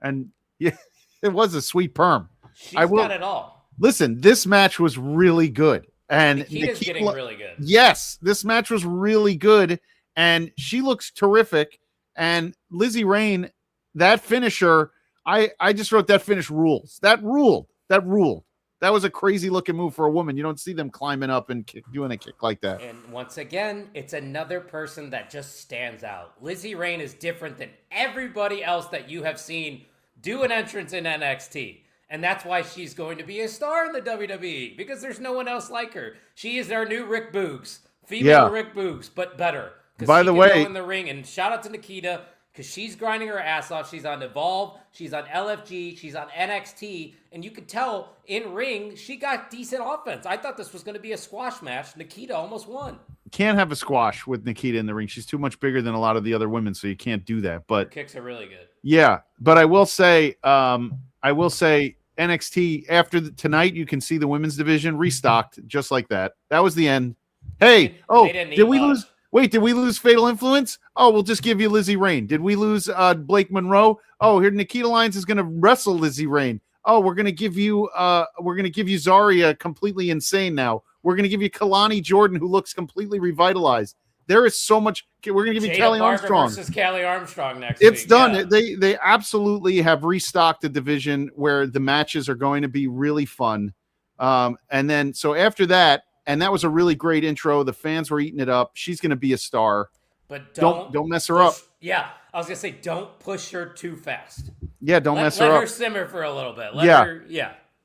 and yeah, it was a sweet perm. She's got it all. Listen, this match was really good. And Nikita's getting really good. Yes, this match was really good. And she looks terrific. And Lizzie Rain, that finisher, I just wrote that finish rules. That ruled. That was a crazy looking move for a woman. You don't see them climbing up and doing a kick like that. And once again, it's another person that just stands out. Lizzie Rain is different than everybody else that you have seen do an entrance in NXT. And that's why she's going to be a star in the WWE, because there's no one else like her. She is our new Rick Boogs. Female Rick Boogs, but better. By the way, go in the ring, and shout out to Nikita, because she's grinding her ass off. She's on Evolve. She's on LFG. She's on NXT. And you could tell in ring, she got decent offense. I thought this was going to be a squash match. Nikita almost won. Can't have a squash with Nikita in the ring. She's too much bigger than a lot of the other women, so you can't do that. But her kicks are really good. Yeah, but I will say NXT after tonight, you can see the women's division restocked just like that. That was the end. Hey, did we lose? Wait, did we lose Fatal Influence? Oh, we'll just give you Lizzie Rain. Did we lose Blake Monroe? Oh, here Nikita Lyons is going to wrestle Lizzie Rain. Oh, we're going to give you Zarya completely insane now. We're going to give you Kalani Jordan, who looks completely revitalized. There is so much. We're going to give you Kelly Armstrong versus Kelly Armstrong next week. It's done. Yeah. They absolutely have restocked the division where the matches are going to be really fun. And then so after that. And that was a really great intro. The fans were eating it up. She's going to be a star. But don't mess her up. Yeah, I was going to say, don't push her too fast. Yeah, don't mess her up. Let her simmer for a little bit. Let her.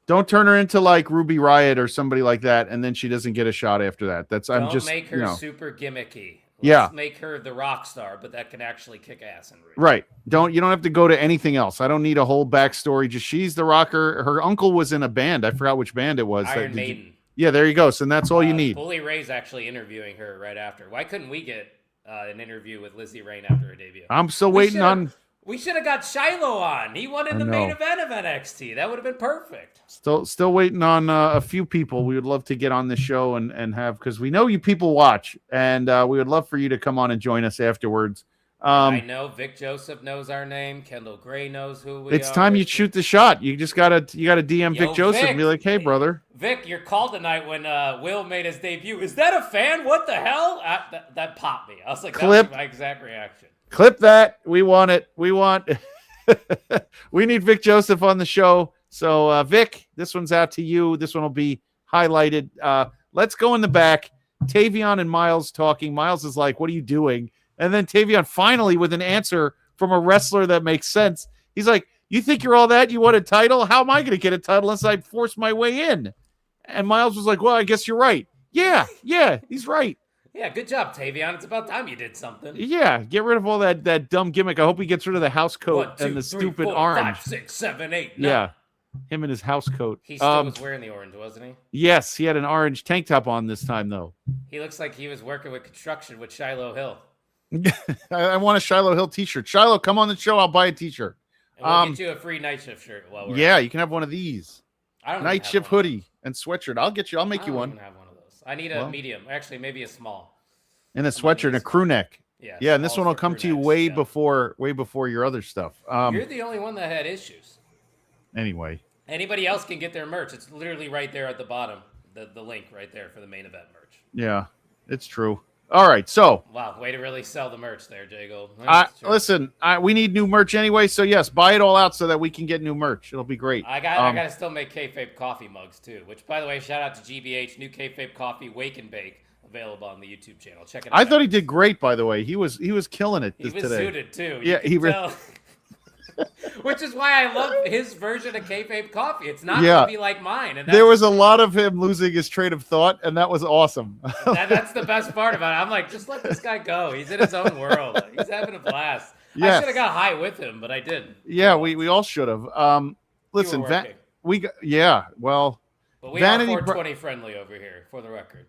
Don't turn her into like Ruby Riott or somebody like that, and then she doesn't get a shot after that. Don't make her super gimmicky. Let's make her the rock star, but that can actually kick ass in ring. Right. You don't have to go to anything else. I don't need a whole backstory. Just she's the rocker. Her uncle was in a band. I forgot which band it was. Iron Maiden. Yeah, there you go. So that's all you need. Bully Ray's actually interviewing her right after. Why couldn't we get an interview with Lizzie Rain after her debut? I'm still waiting on... We should have got Shiloh on. He won in the main event of NXT. That would have been perfect. Still waiting on a few people we would love to get on the show and have, because we know you people watch, and we would love for you to come on and join us afterwards. I know Vic Joseph knows our name. Kendall Gray knows who we are. It's time you shoot the shot. You just gotta DM Vic Joseph and be like, "Hey, brother, Vic, your call tonight when Will made his debut. Is that a fan? What the hell?" That popped me. I was like, "That was my exact reaction." Clip that. We want it. We need Vic Joseph on the show. So Vic, this one's out to you. This one will be highlighted. Let's go in the back. Tavion and Miles talking. Miles is like, "What are you doing?" And then Tavion finally with an answer from a wrestler that makes sense. He's like, "You think you're all that? You want a title? How am I going to get a title unless I force my way in?" And Miles was like, well, I guess you're right. Yeah, he's right. Yeah, good job, Tavion. It's about time you did something. Yeah, get rid of all that dumb gimmick. I hope he gets rid of the house coat 1, 2, and the 3, stupid 4, orange. 5, 6, 7, 8, 9. Yeah, him and his house coat. He still was wearing the orange, wasn't he? Yes, he had an orange tank top on this time, though. He looks like he was working with construction with Shiloh Hill. I want a Shiloh Hill t-shirt. Shiloh, come on the show. I'll buy a t-shirt. And we'll get you a free Night Shift shirt. You can have one of these. I don't Night Shift hoodie and sweatshirt. I'll make you one. I don't even have one of those. I need a medium. Actually, maybe a small. And a sweatshirt and a crew neck. Yeah, and this one will come to you way before your other stuff. You're the only one that had issues. Anyway. Anybody else can get their merch. It's literally right there at the bottom. The link right there for the main event merch. Yeah, it's true. All right, so. Wow, way to really sell the merch there, Jago. Listen, we need new merch anyway, so yes, buy it all out so that we can get new merch. It'll be great. I got to still make Kayfabe coffee mugs too, which, by the way, shout out to GBH, new Kayfabe coffee, Wake and Bake, available on the YouTube channel. Check it out. I thought he did great, by the way. He was killing it today. He was suited too. Yeah, he really. Which is why I love his version of Kayfabe coffee. It's not going to be like mine. And there was a lot of him losing his train of thought, and that was awesome. That's the best part about it. I'm like, just let this guy go. He's in his own world. He's having a blast. Yes. I should have got high with him, but I didn't. Yeah, we all should have. Listen, but we are 420 friendly over here, for the record.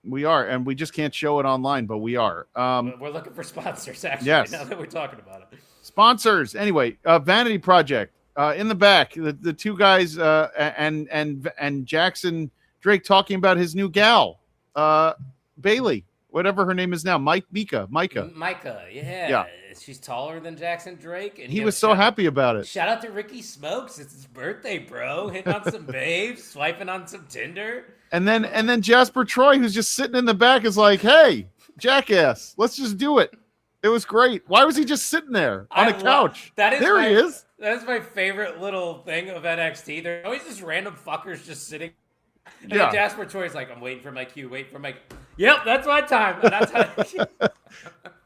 We are, and we just can't show it online, but we are. We're looking for sponsors, actually, now that we're talking about it. Sponsors. Anyway, Vanity Project. In the back, the two guys and Jackson Drake talking about his new gal, Bailey, whatever her name is now, Micah, yeah. She's taller than Jackson Drake, and he was so happy about it. Shout out to Ricky Smokes. It's his birthday, bro. Hitting on some babes, swiping on some Tinder. And then Jasper Troy, who's just sitting in the back, is like, "Hey, jackass, let's just do it." It was great. Why was he just sitting there on a couch? He is. That is my favorite little thing of NXT. There's always just random fuckers just sitting. And then Jasper Troy's like, I'm waiting for my cue, Yep, that's my time. And that's how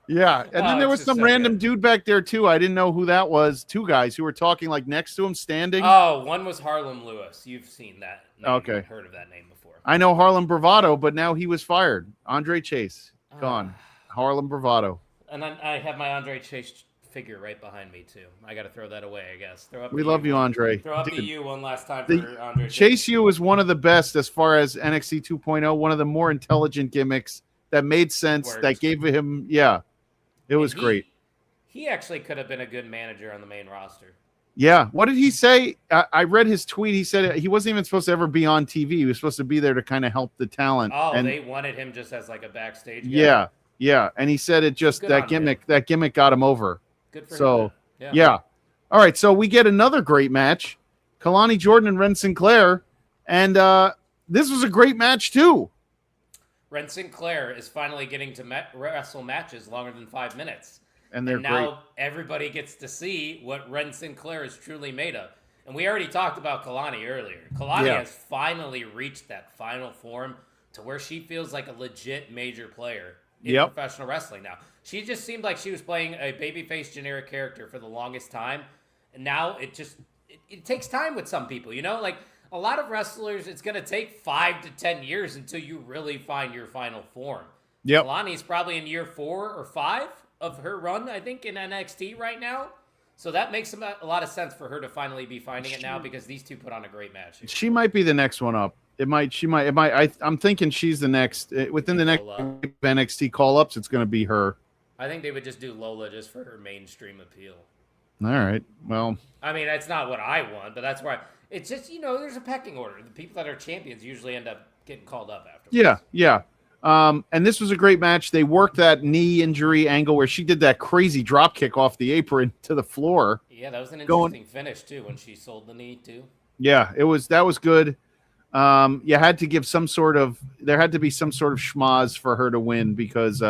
yeah. And then there was some random dude back there too. I didn't know who that was. Two guys who were talking like next to him, standing. Oh, one was Harlem Lewis. You've seen that name. Okay. Heard of that name before. I know Harlem Bravado, but now he was fired. Andre Chase, gone. Harlem Bravado. And then I have my Andre Chase figure right behind me, too. I got to throw that away, I guess. We love you, Andre. Throw up the U one last time for Andre Chase U is one of the best as far as NXT 2.0, one of the more intelligent gimmicks that made sense, that gave him, it was great. He actually could have been a good manager on the main roster. Yeah. What did he say? I read his tweet. He said he wasn't even supposed to ever be on TV. He was supposed to be there to kind of help the talent. Oh, and they wanted him just as like a backstage guy. Yeah. Yeah, and he said it just that gimmick got him over. Good for him. Yeah. All right, so we get another great match. Kalani Jordan and Ren Sinclair, and this was a great match too. Ren Sinclair is finally getting to wrestle matches longer than 5 minutes. And they're now everybody gets to see what Ren Sinclair is truly made of. And we already talked about Kalani earlier. Kalani has finally reached that final form to where she feels like a legit major player in professional wrestling now. She just seemed like she was playing a babyface generic character for the longest time. And now it takes time with some people, Like a lot of wrestlers, it's going to take 5 to 10 years until you really find your final form. Yep. Kalani's probably in year 4 or 5 of her run, I think, in NXT right now. So that makes a lot of sense for her to finally be finding it now because these two put on a great match. She might be the next one up. I'm thinking she's the next within the next NXT call-ups. It's going to be her. I think they would just do Lola just for her mainstream appeal. All right. Well, I mean, that's not what I want, but that's why it's just there's a pecking order. The people that are champions usually end up getting called up afterwards. Yeah. And this was a great match. They worked that knee injury angle where she did that crazy drop kick off the apron to the floor. Yeah, that was an interesting finish too when she sold the knee too. Yeah, that was good. You had to give there had to be some sort of schmaz for her to win because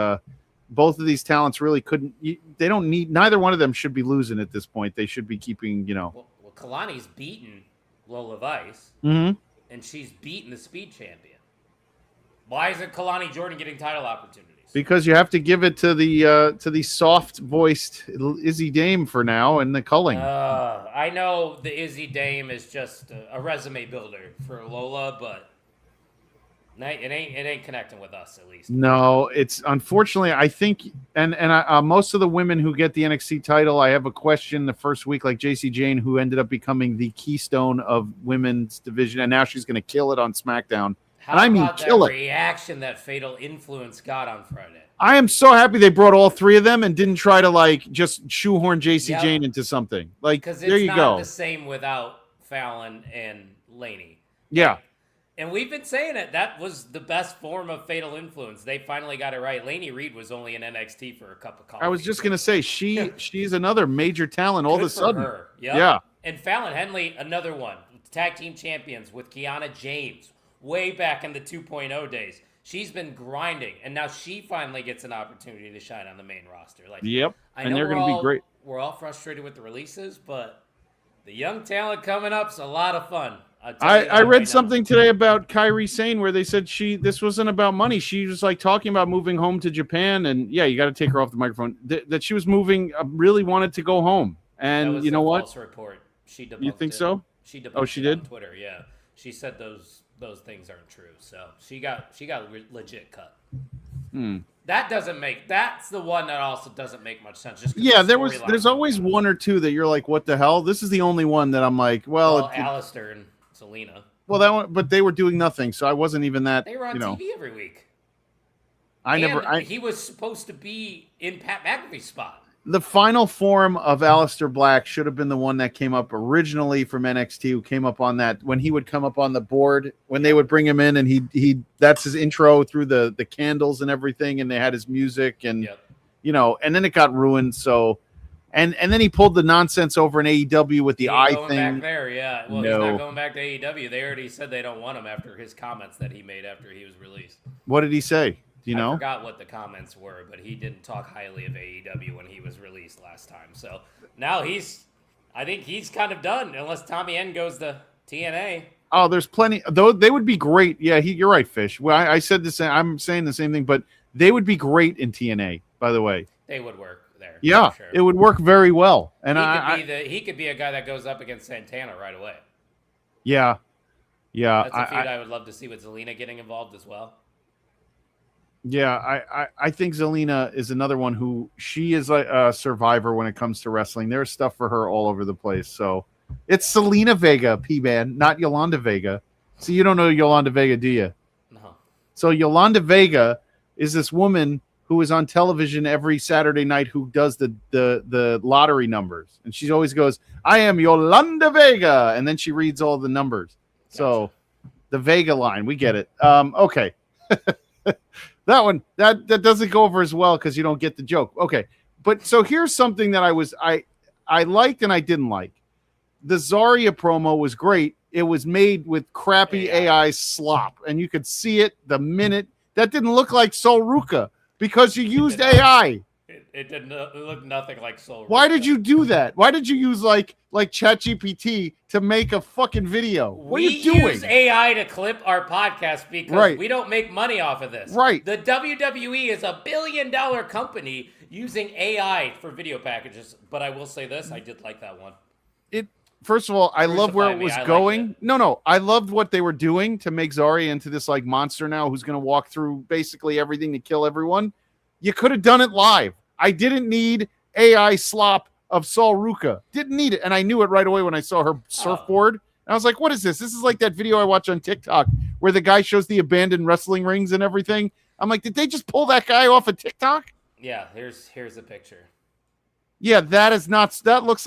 both of these talents really couldn't. Neither one of them should be losing at this point. They should be keeping, Well, Kalani's beaten Lola Vice, and she's beaten the Speed Champion. Why isn't Kalani Jordan getting title opportunities? Because you have to give it to the soft-voiced Izzy Dame for now and the culling. I know the Izzy Dame is just a resume builder for Lola, but It ain't connecting with us, at least. No, it's unfortunately, I think, and most of the women who get the NXT title, I have a question the first week, like JC Jane, who ended up becoming the keystone of women's division, and now she's going to kill it on SmackDown. How and I mean, about kill that it. reaction that Fatal Influence got on Friday? I am so happy they brought all three of them and didn't try to like just shoehorn JC Jane into something. Like, there you go. Because it's not the same without Fallon and Laney. Yeah. And we've been saying it. That was the best form of Fatal Influence. They finally got it right. Laney Reed was only in NXT for a cup of coffee. I was just going to say, she's another major talent all of a sudden. Her. Yep. Yeah. And Fallon Henley, another one. Tag team champions with Kiana James way back in the 2.0 days. She's been grinding, and now she finally gets an opportunity to shine on the main roster. Like, yep. And they're going to be great. We're all frustrated with the releases, but the young talent coming up's a lot of fun. I read something today about Kairi Sane where they said this wasn't about money. She was like talking about moving home to Japan, and yeah, you got to take her off the microphone. That she was moving, really wanted to go home, and you know what? False report. She debunked You think it. so? She debunked she did on Twitter. Yeah, she said those things aren't true. So she got legit cut. That's the one that also doesn't make much sense. Just there's always one or two that you're like, what the hell? This is the only one that I'm like, Alistair and Selena. Well, that one, but they were doing nothing, so I wasn't even that. They were on TV every week. He was supposed to be in Pat McAfee's spot. The final form of Alistair Black should have been the one that came up originally from NXT, who came up on that when he would come up on the board, when they would bring him in, and he that's his intro through the candles and everything, and they had his music, and and then it got ruined. So, and then he pulled the nonsense over in AEW with the eye thing. Back there, yeah. Well, he's not going back to AEW. They already said they don't want him after his comments that he made after he was released. What did he say? Do you know? I forgot what the comments were, but he didn't talk highly of AEW when he was released last time. So now I think he's kind of done, unless Tommy N goes to TNA. Oh, there's plenty. Though they would be great. Yeah, you're right, Fish. Well, I said the same. I'm saying the same thing, but they would be great in TNA. By the way, they would work there. Yeah, sure. It would work very well. And he could be a guy that goes up against Santana right away. Yeah. That's a feud I would love to see with Zelina getting involved as well. Yeah, I think Zelina is another one who she is a survivor when it comes to wrestling. There's stuff for her all over the place. So it's Selena Vega, P-Man, not Yolanda Vega. See, you don't know Yolanda Vega, do you? No. So Yolanda Vega is this woman who is on television every Saturday night who does the lottery numbers. And she always goes, I am Yolanda Vega. And then she reads all the numbers. Gotcha. So the Vega line, we get it. Okay. That one that doesn't go over as well because you don't get the joke. Okay, but so here's something that I liked and I didn't like. The Zarya promo was great. It was made with crappy AI slop, and you could see it the minute. That didn't look like Sol Ruka because you used AI. It didn't look nothing like Sol Ruka. Why did you do that? Why did you use like ChatGPT to make a fucking video? What are you doing? We use AI to clip our podcast because we don't make money off of this. Right. The WWE is $1 billion company using AI for video packages. But I will say this, I did like that one. First of all, I love where it was going. No, I loved what they were doing to make Zarya into this like monster now who's going to walk through basically everything to kill everyone. You could have done it live. I didn't need AI slop of Sol Ruka. Didn't need it. And I knew it right away when I saw her surfboard. And I was like, what is this? This is like that video I watch on TikTok where the guy shows the abandoned wrestling rings and everything. I'm like, did they just pull that guy off of TikTok? Yeah, here's a picture. Yeah, that looks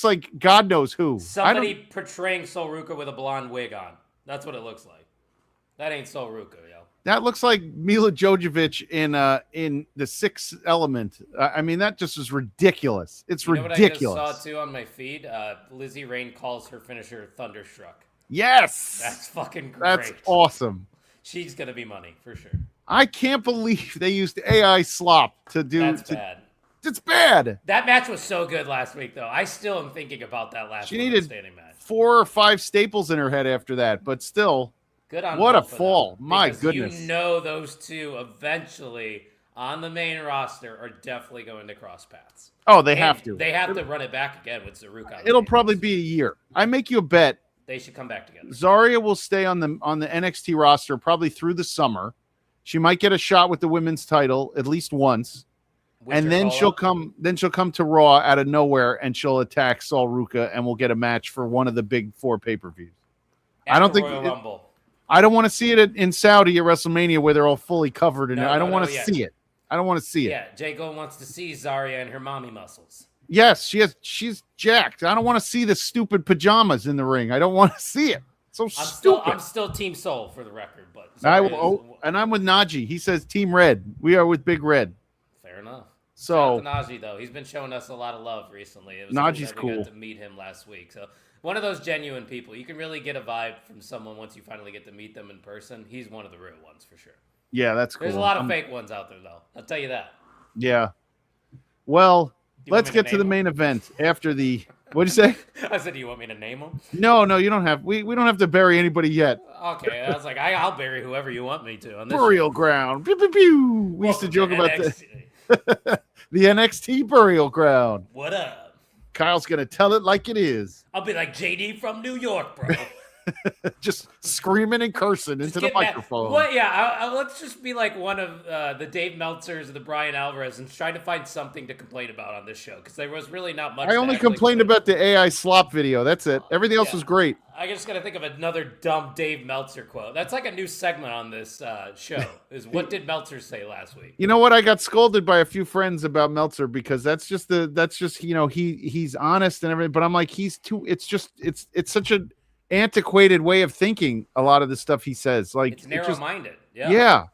like God knows who. Somebody portraying Sol Ruka with a blonde wig on. That's what it looks like. That ain't Sol Ruka, yo. That looks like Mila Jovovich in The Sixth Element. I mean, that just is ridiculous. It's ridiculous. What I just saw too on my feed? Lizzie Rain calls her finisher Thunderstruck. Yes, that's fucking great. That's awesome. She's gonna be money for sure. I can't believe they used AI slop to do. That's bad. It's bad. That match was so good last week, though. I still am thinking about that last. She needed standing match. 4 or 5 staples in her head after that, but still. Good on what a fall. My goodness. You know those two eventually on the main roster are definitely going to cross paths. Oh, they have to. They have to run it back again with Zaruka. It'll probably be a year. I make you a bet They should come back together. Zarya will stay on the NXT roster probably through the summer. She might get a shot with the women's title at least once. And then she'll come to Raw out of nowhere and she'll attack Sol Ruca and we'll get a match for one of the big 4 pay-per-views. I don't think Royal Rumble. I don't want to see it in Saudi at WrestleMania where they're all fully covered in it. I don't want to see it. I don't want to see it. Yeah, Jago wants to see Zarya and her mommy muscles. Yes, she's jacked. I don't want to see the stupid pajamas in the ring. I don't want to see it. So stupid. I'm still Team Soul for the record, but and I'm with Najee. He says Team Red. We are with Big Red. Fair enough. So Najee though, he's been showing us a lot of love recently. It was Najee's cool. cool. Got to meet him last week. So one of those genuine people. You can really get a vibe from someone once you finally get to meet them in person. He's one of the real ones for sure. Yeah, that's cool. There's a lot of fake ones out there though. I'll tell you that. Yeah. Well, let's get to the main event after the. What'd you say? I said, do you want me to name them? No, you don't have. We don't have to bury anybody yet. Okay, I was like, I'll bury whoever you want me to. On this burial ground. Pew, pew, pew. We used to joke about the NXT burial ground. What up? Kyle's gonna tell it like it is. I'll be like JD from New York, bro. Just screaming and cursing into the microphone. What? Yeah, let's just be like one of the Dave Meltzers or the Brian Alvarez and try to find something to complain about on this show because there was really not much. I only complained about the AI slop video. That's it. Everything else was great. I just got to think of another dumb Dave Meltzer quote. That's like a new segment on this show. Is what did Meltzer say last week? You know what? I got scolded by a few friends about Meltzer because that's just he's honest and everything. But I'm like it's such an antiquated way of thinking. A lot of the stuff he says, like it's narrow-minded. Yeah,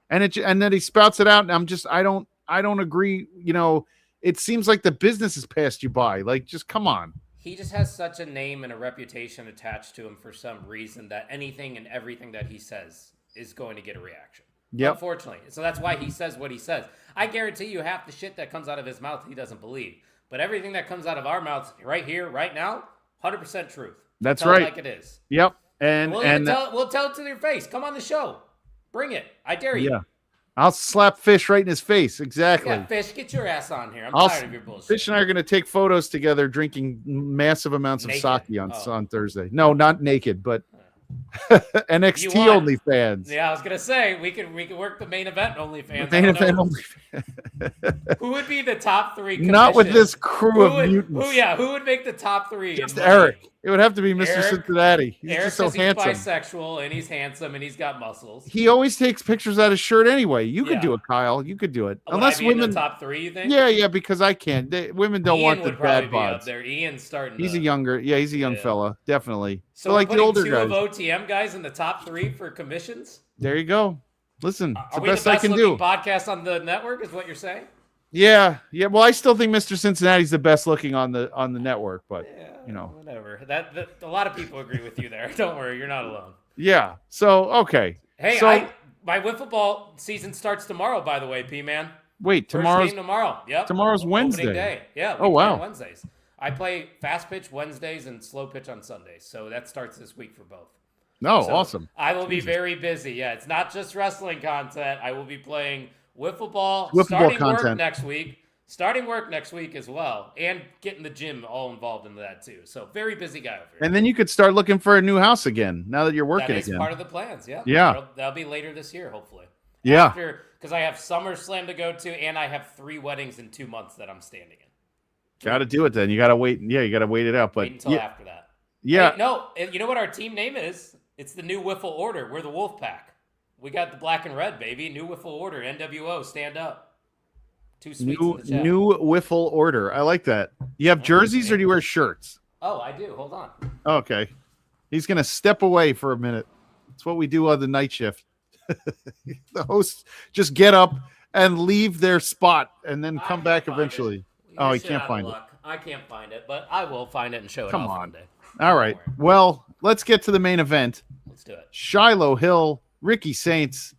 and then he spouts it out, and I don't agree. It seems like the business has passed you by. Like, just come on. He just has such a name and a reputation attached to him for some reason that anything and everything that he says is going to get a reaction. Yeah, unfortunately. So that's why he says what he says. I guarantee you half the shit that comes out of his mouth he doesn't believe, but everything that comes out of our mouths right here, right now, 100% truth. That's right. Like it is. Yep. And we'll tell it to your face. Come on the show. Bring it. I dare you. Yeah. I'll slap Fish right in his face. Exactly. Yeah, Fish, get your ass on here. I'm tired of your bullshit. Fish and I are going to take photos together drinking massive amounts of sake on Thursday. No, not naked, but NXT OnlyFans. Yeah, I was gonna say we can work the main event OnlyFans. Main event OnlyFans. Who would be the top 3? Not with this crew of mutants. Who would make the top 3? Just Eric. It would have to be Mr. Cincinnati. He's Eric just so handsome. He's bisexual and he's handsome and he's got muscles. He always takes pictures out of his shirt anyway. You could do it, Kyle. You could do it. Unless women in the top 3, you think? Yeah, because I can't. Women don't want the bad bods. Ian's starting. He's a young fella, definitely. So like the older 2 guys. of OTM guys in the top 3 for commissions. There you go. Listen, it's the best I can do. Podcast on the network is what you're saying. Yeah. Well, I still think Mr. Cincinnati's the best looking on the network, but whatever. That a lot of people agree with you there. Don't worry, you're not alone. Yeah. So okay. Hey, my wiffle ball season starts tomorrow. By the way, P-Man. Wait, tomorrow's tomorrow. Yep. Tomorrow's Wednesday. Opening day. Yeah. Oh wow. Wednesdays. I play fast pitch Wednesdays and slow pitch on Sundays, so that starts this week for both. Oh, awesome. I will be very busy. Yeah, it's not just wrestling content. I will be playing wiffle ball, starting work next week as well, and getting the gym all involved in that too. So very busy guy over here. And then you could start looking for a new house again now that you're working again. That is part of the plans, yeah. Yeah. That'll be later this year, hopefully. Yeah. Because I have SummerSlam to go to, and I have 3 weddings in 2 months that I'm standing in. Got to do it then. You got to wait. Yeah, you got to wait it out. But wait until after that. Yeah. Hey, no, you know what our team name is? It's the New Wiffle Order. We're the Wolf Pack. We got the black and red, baby. New Wiffle Order. NWO. Stand up. 2 sweets in the chat. New Wiffle Order. I like that. You have jerseys or do you wear shirts? Oh, I do. Hold on. Okay. He's going to step away for a minute. That's what we do on the night shift. The hosts just get up and leave their spot and then come back eventually. Oh, he can't find it. I can't find it, but I will find it and show it Come off on. one day. All right. Well, let's get to the main event. Let's do it. Shiloh Hill, Ricky Saints.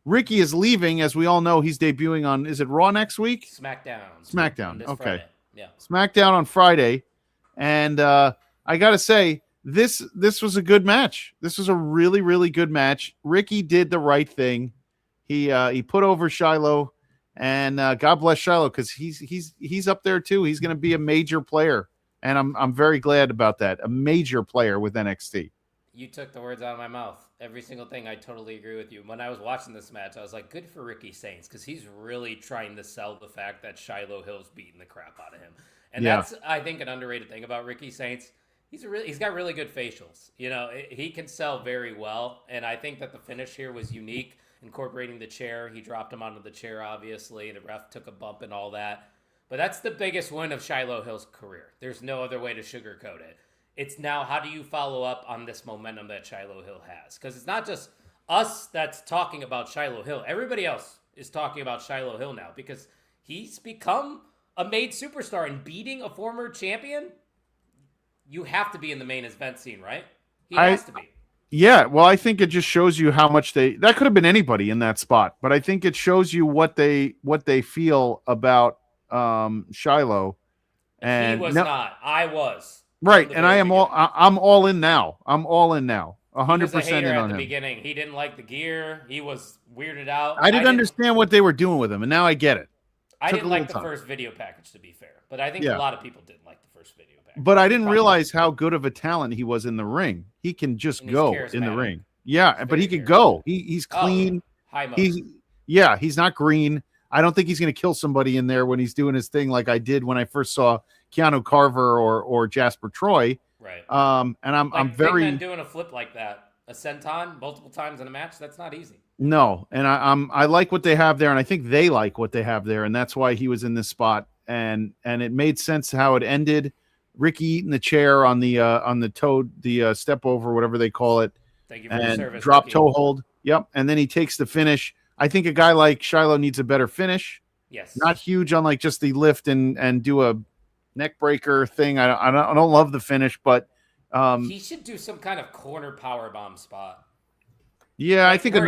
Ricky is leaving, as we all know. He's debuting on, is it Raw next week? SmackDown. Okay. Friday. Yeah. SmackDown on Friday. And I got to say, this was a good match. This was a really, really good match. Ricky did the right thing. He put over Shiloh, and God bless Shiloh because he's up there too. He's going to be a major player. and I'm very glad about that. A major player with NXT. You took the words out of my mouth. Every single thing, I totally agree with you. When I was watching this match, I was like, good for Ricky Saints, because he's really trying to sell the fact that Shiloh Hill's beating the crap out of him. And that's, I think, an underrated thing about Ricky Saints. He's got really good facials. You know, he can sell very well, and I think that the finish here was unique, incorporating the chair. He dropped him onto the chair, obviously. The ref took a bump and all that. But that's the biggest win of Shiloh Hill's career. There's no other way to sugarcoat it. It's now, how do you follow up on this momentum that Shiloh Hill has? Because it's not just us that's talking about Shiloh Hill. Everybody else is talking about Shiloh Hill now because he's become a made superstar, and beating a former champion, you have to be in the main event scene, right? He has to be. Yeah, well, I think it just shows you how much that could have been anybody in that spot, but I think it shows you what they feel about Shiloh. And he was not. I was. Right, and I'm all in now. I'm all in now. 100% in on him. At the beginning, he didn't like the gear. He was weirded out. I didn't understand what they were doing with him, and now I get it. I didn't like the first video package, to be fair, but I think a lot of people didn't like the first video package. But I didn't realize how good of a talent he was in the ring. He can just go in the ring. Yeah, but he could go. He's clean. High mode. He's not green. I don't think he's going to kill somebody in there when he's doing his thing like I did when I first saw Keanu Carver or Jasper Troy. Right. And I'm very Big Men doing a flip like that, a senton multiple times in a match. That's not easy. No, and I like what they have there, and I think they like what they have there, and that's why he was in this spot. And it made sense how it ended. Ricky eating the chair on the step over, whatever they call it. Thank you for your service. Drop toe hold. Yep, and then he takes the finish. I think a guy like Shiloh needs a better finish. Yes. Not huge on like just the lift and do a neck breaker thing. I don't love the finish, but he should do some kind of corner power bomb spot. Yeah, like I think a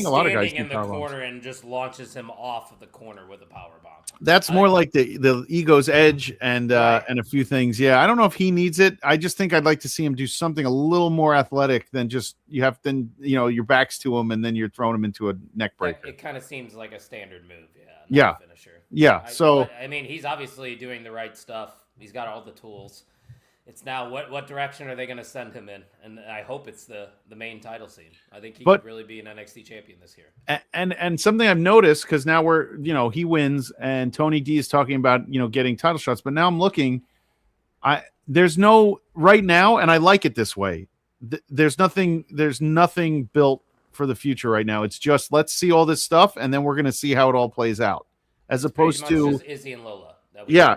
lot of guys in the corner and just launches him off of the corner with a power bomb. That's more like the ego's edge and a few things. Yeah, I don't know if he needs it. I just think I'd like to see him do something a little more athletic than just your back's to him and then you're throwing him into a neck breaker. It kind of seems like a standard move. Yeah. Finisher. Yeah. I mean, he's obviously doing the right stuff. He's got all the tools. It's now what direction are they going to send him in? And I hope it's the main title scene. I think he could really be an NXT champion this year. And something I've noticed, because now he wins and Tony D is talking about, getting title shots. But now I'm looking, there's no right now, and I like it this way. There's nothing built for the future right now. It's just, let's see all this stuff. And then we're going to see how it all plays out as opposed to just Izzy and Lola.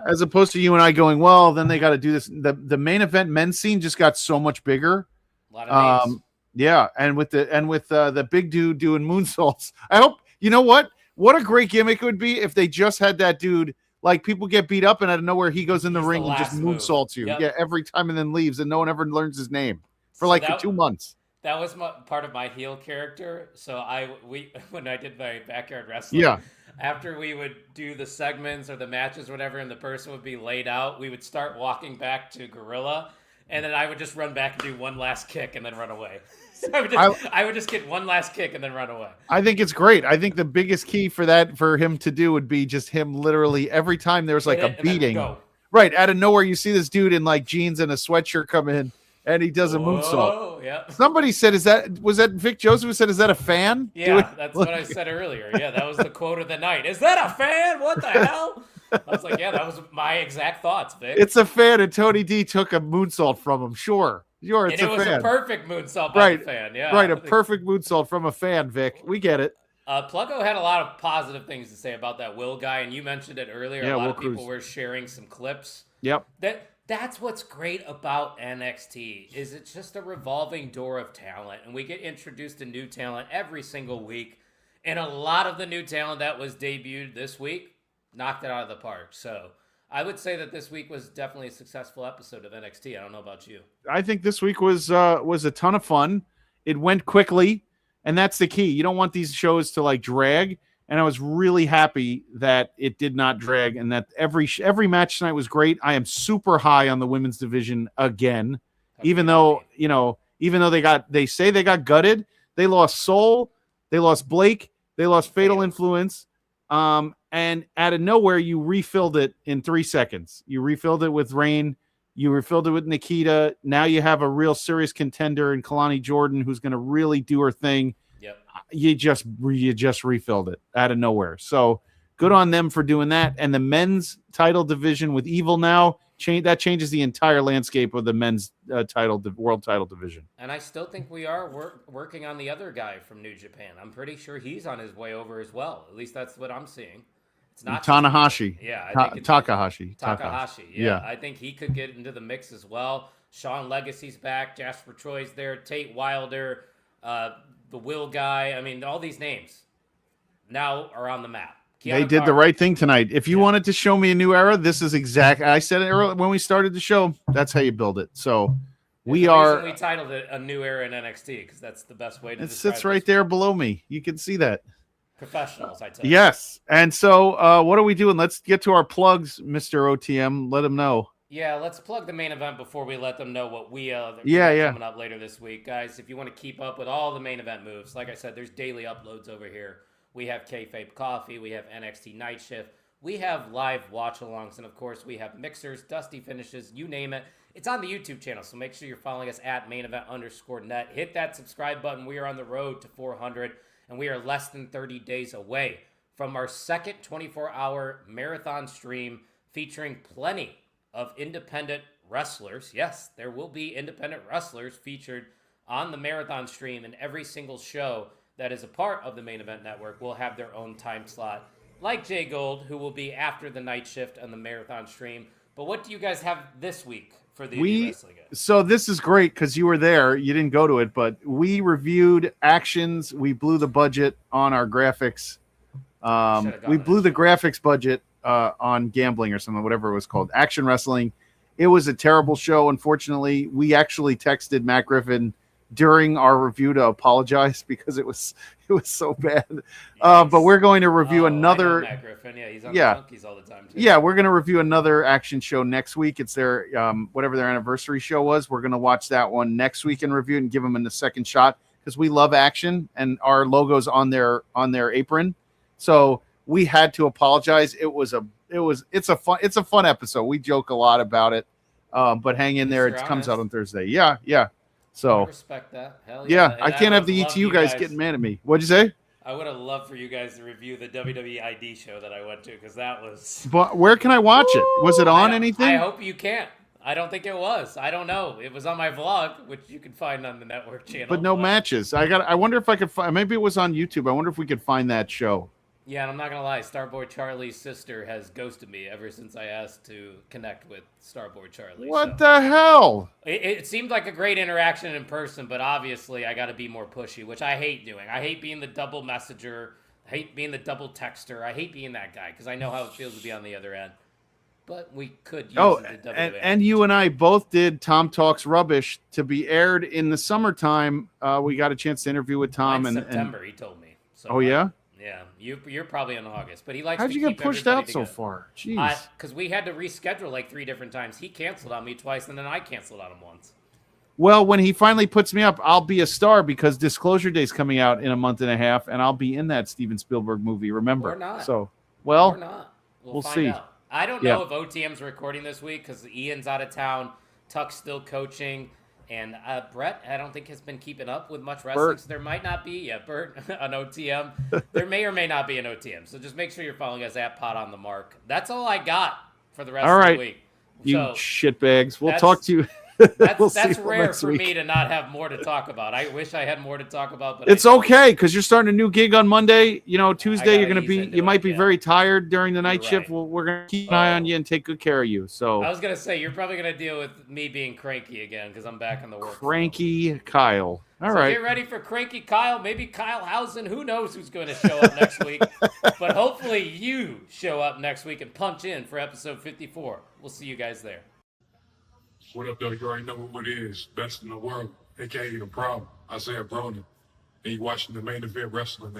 As opposed to you and I going, well, then they got to do this. The main event men's scene just got so much bigger. A lot of names. Yeah, and with the big dude doing moonsaults. I hope what a great gimmick it would be if they just had that dude. Like, people get beat up and out of nowhere he goes in the ring and just moonsaults you. Yep. Yeah, every time and then leaves and no one ever learns his name for 2 months. That was part of my heel character. So when I did my backyard wrestling. Yeah. After we would do the segments or the matches or whatever, and the person would be laid out, we would start walking back to Gorilla, and then I would just run back and do one last kick and then run away. So I would just get one last kick and then run away. I think it's great. I think the biggest key for him to do would be just him literally every time there's like a beating. Right, out of nowhere you see this dude in like jeans and a sweatshirt come in and he does a moonsault. Oh, yeah. Somebody said, was that Vic Joseph who said, is that a fan? Yeah, that's what I said earlier. Yeah, that was the quote of the night. Is that a fan? What the hell? I was like, yeah, that was my exact thoughts, Vic. It's a fan, and Tony D took a moonsault from him. Sure, it's a fan. It was a perfect moonsault by the fan, yeah. Right, a perfect moonsault from a fan, Vic. We get it. Pluggo had a lot of positive things to say about that Will guy, and you mentioned it earlier. Yeah, a lot of people were sharing some clips. Yep. That's what's great about NXT is it's just a revolving door of talent, and we get introduced to new talent every single week. And a lot of the new talent that was debuted this week knocked it out of the park. So I would say that this week was definitely a successful episode of NXT. I don't know about you. I think this week was a ton of fun. It went quickly, and that's the key. You don't want these shows to drag. And I was really happy that it did not drag and that every match tonight was great. I am super high on the women's division again, even though they say they got gutted. They lost Soul, they lost Blake, they lost Fatal Influence. And out of nowhere, you refilled it in 3 seconds. You refilled it with Rain. You refilled it with Nikita. Now you have a real serious contender in Kalani Jordan who's going to really do her thing. Yep. You just refilled it out of nowhere. So good on them for doing that. And the men's title division with Evil now that changes the entire landscape of the men's world title division. And I still think we are working on the other guy from New Japan. I'm pretty sure he's on his way over as well. At least that's what I'm seeing. It's not Tanahashi. Yeah, Takahashi. Yeah, I think he could get into the mix as well. Sean Legacy's back. Jasper Troy's there. Tate Wilder, the Will guy. I mean, all these names now are on the map. They did the right thing tonight. If you wanted to show me a new era, this is exact. I said it earlier when we started the show. That's how you build it. So we titled it a new era in NXT because that's the best way to. It sits right there below me. You can see that. Professionals, I tell you. Yes. And so what are we doing? Let's get to our plugs, Mr. OTM. Let them know. Yeah, let's plug the main event before we let them know what we coming up later this week. Guys, if you want to keep up with all the main event moves, like I said, there's daily uploads over here. We have Kayfabe Coffee. We have NXT Night Shift. We have live watch-alongs. And, of course, we have mixers, dusty finishes, you name it. It's on the YouTube channel, so make sure you're following us at mainevent_net. Hit that subscribe button. We are on the road to 400, and we are less than 30 days away from our second 24-hour marathon stream featuring plenty of independent wrestlers. Yes, there will be independent wrestlers featured on the marathon stream, and every single show that is a part of the Main Event Network will have their own time slot, like Jay Gold, who will be after the night shift on the marathon stream. But what do you guys have this week for the indie wrestling? So this is great because you were there. You didn't go to it, but we reviewed actions. We blew the budget on our graphics. We blew the graphics budget on gambling or something, whatever it was called, Action Wrestling. It was a terrible show. Unfortunately, we actually texted Matt Griffin during our review to apologize because it was so bad. But we're going to review another. Matt Griffin. Yeah, he's on the Monkeys all the time too. Yeah, we're going to review another action show next week. It's their whatever their anniversary show was. We're going to watch that one next week and review it and give them a second shot because we love action and our logo's on their apron. So we had to apologize. It's a fun episode. We joke a lot about it. But hang in there. It comes out on Thursday. Yeah. So I respect that. Hell yeah. I can't have the ETU guys getting mad at me. What'd you say? I would have loved for you guys to review the WWE ID show that I went to because that was. But where can I watch it? Was it on anything? I hope you can. I don't think it was. I don't know. It was on my vlog, which you can find on the network channel. But no matches. I wonder if I could find. Maybe it was on YouTube. I wonder if we could find that show. Yeah, and I'm not going to lie. Starboy Charlie's sister has ghosted me ever since I asked to connect with Starboy Charlie. What the hell? It seemed like a great interaction in person, but obviously I got to be more pushy, which I hate doing. I hate being the double messenger. I hate being the double texter. I hate being that guy because I know how it feels to be on the other end. But we could use the WWE. And you and I both did Tom Talks Rubbish to be aired in the summertime. We got a chance to interview with Tom. In September, he told me. So oh, yeah? Yeah, you're probably in August, but he likes. How'd you get pushed out so far? Jeez. Because we had to reschedule like 3 different times. He canceled on me twice, and then I canceled on him once. Well, when he finally puts me up, I'll be a star because Disclosure Day's coming out in a month and a half, and I'll be in that Steven Spielberg movie. Remember? Or not. So, well, or not. We'll find see. Out. I don't know if OTM's recording this week because Ian's out of town. Tuck's still coaching. And Brett, I don't think has been keeping up with much wrestling. So there might not be, Bert, an OTM. There may or may not be an OTM. So just make sure you're following us at Pot on the Mark. That's all I got for the rest of the week. You shitbags. We'll talk to you. That's rare for me to not have more to talk about. I wish I had more to talk about, but it's okay because you're starting a new gig on Monday. You know, Tuesday you're going to be. You might be very tired during the night shift. Well, we're going to keep an eye on you and take good care of you. So I was going to say you're probably going to deal with me being cranky again because I'm back in the work. Cranky Kyle. All right. Get ready for Cranky Kyle. Maybe Kyle Housen. Who knows who's going to show up next week? But hopefully you show up next week and punch in for episode 54. We'll see you guys there. What up, though? You already know what it is. Best in the world, a.k.a. The Problem. Isaiah Bronin. And you watching the Main Event Wrestling now.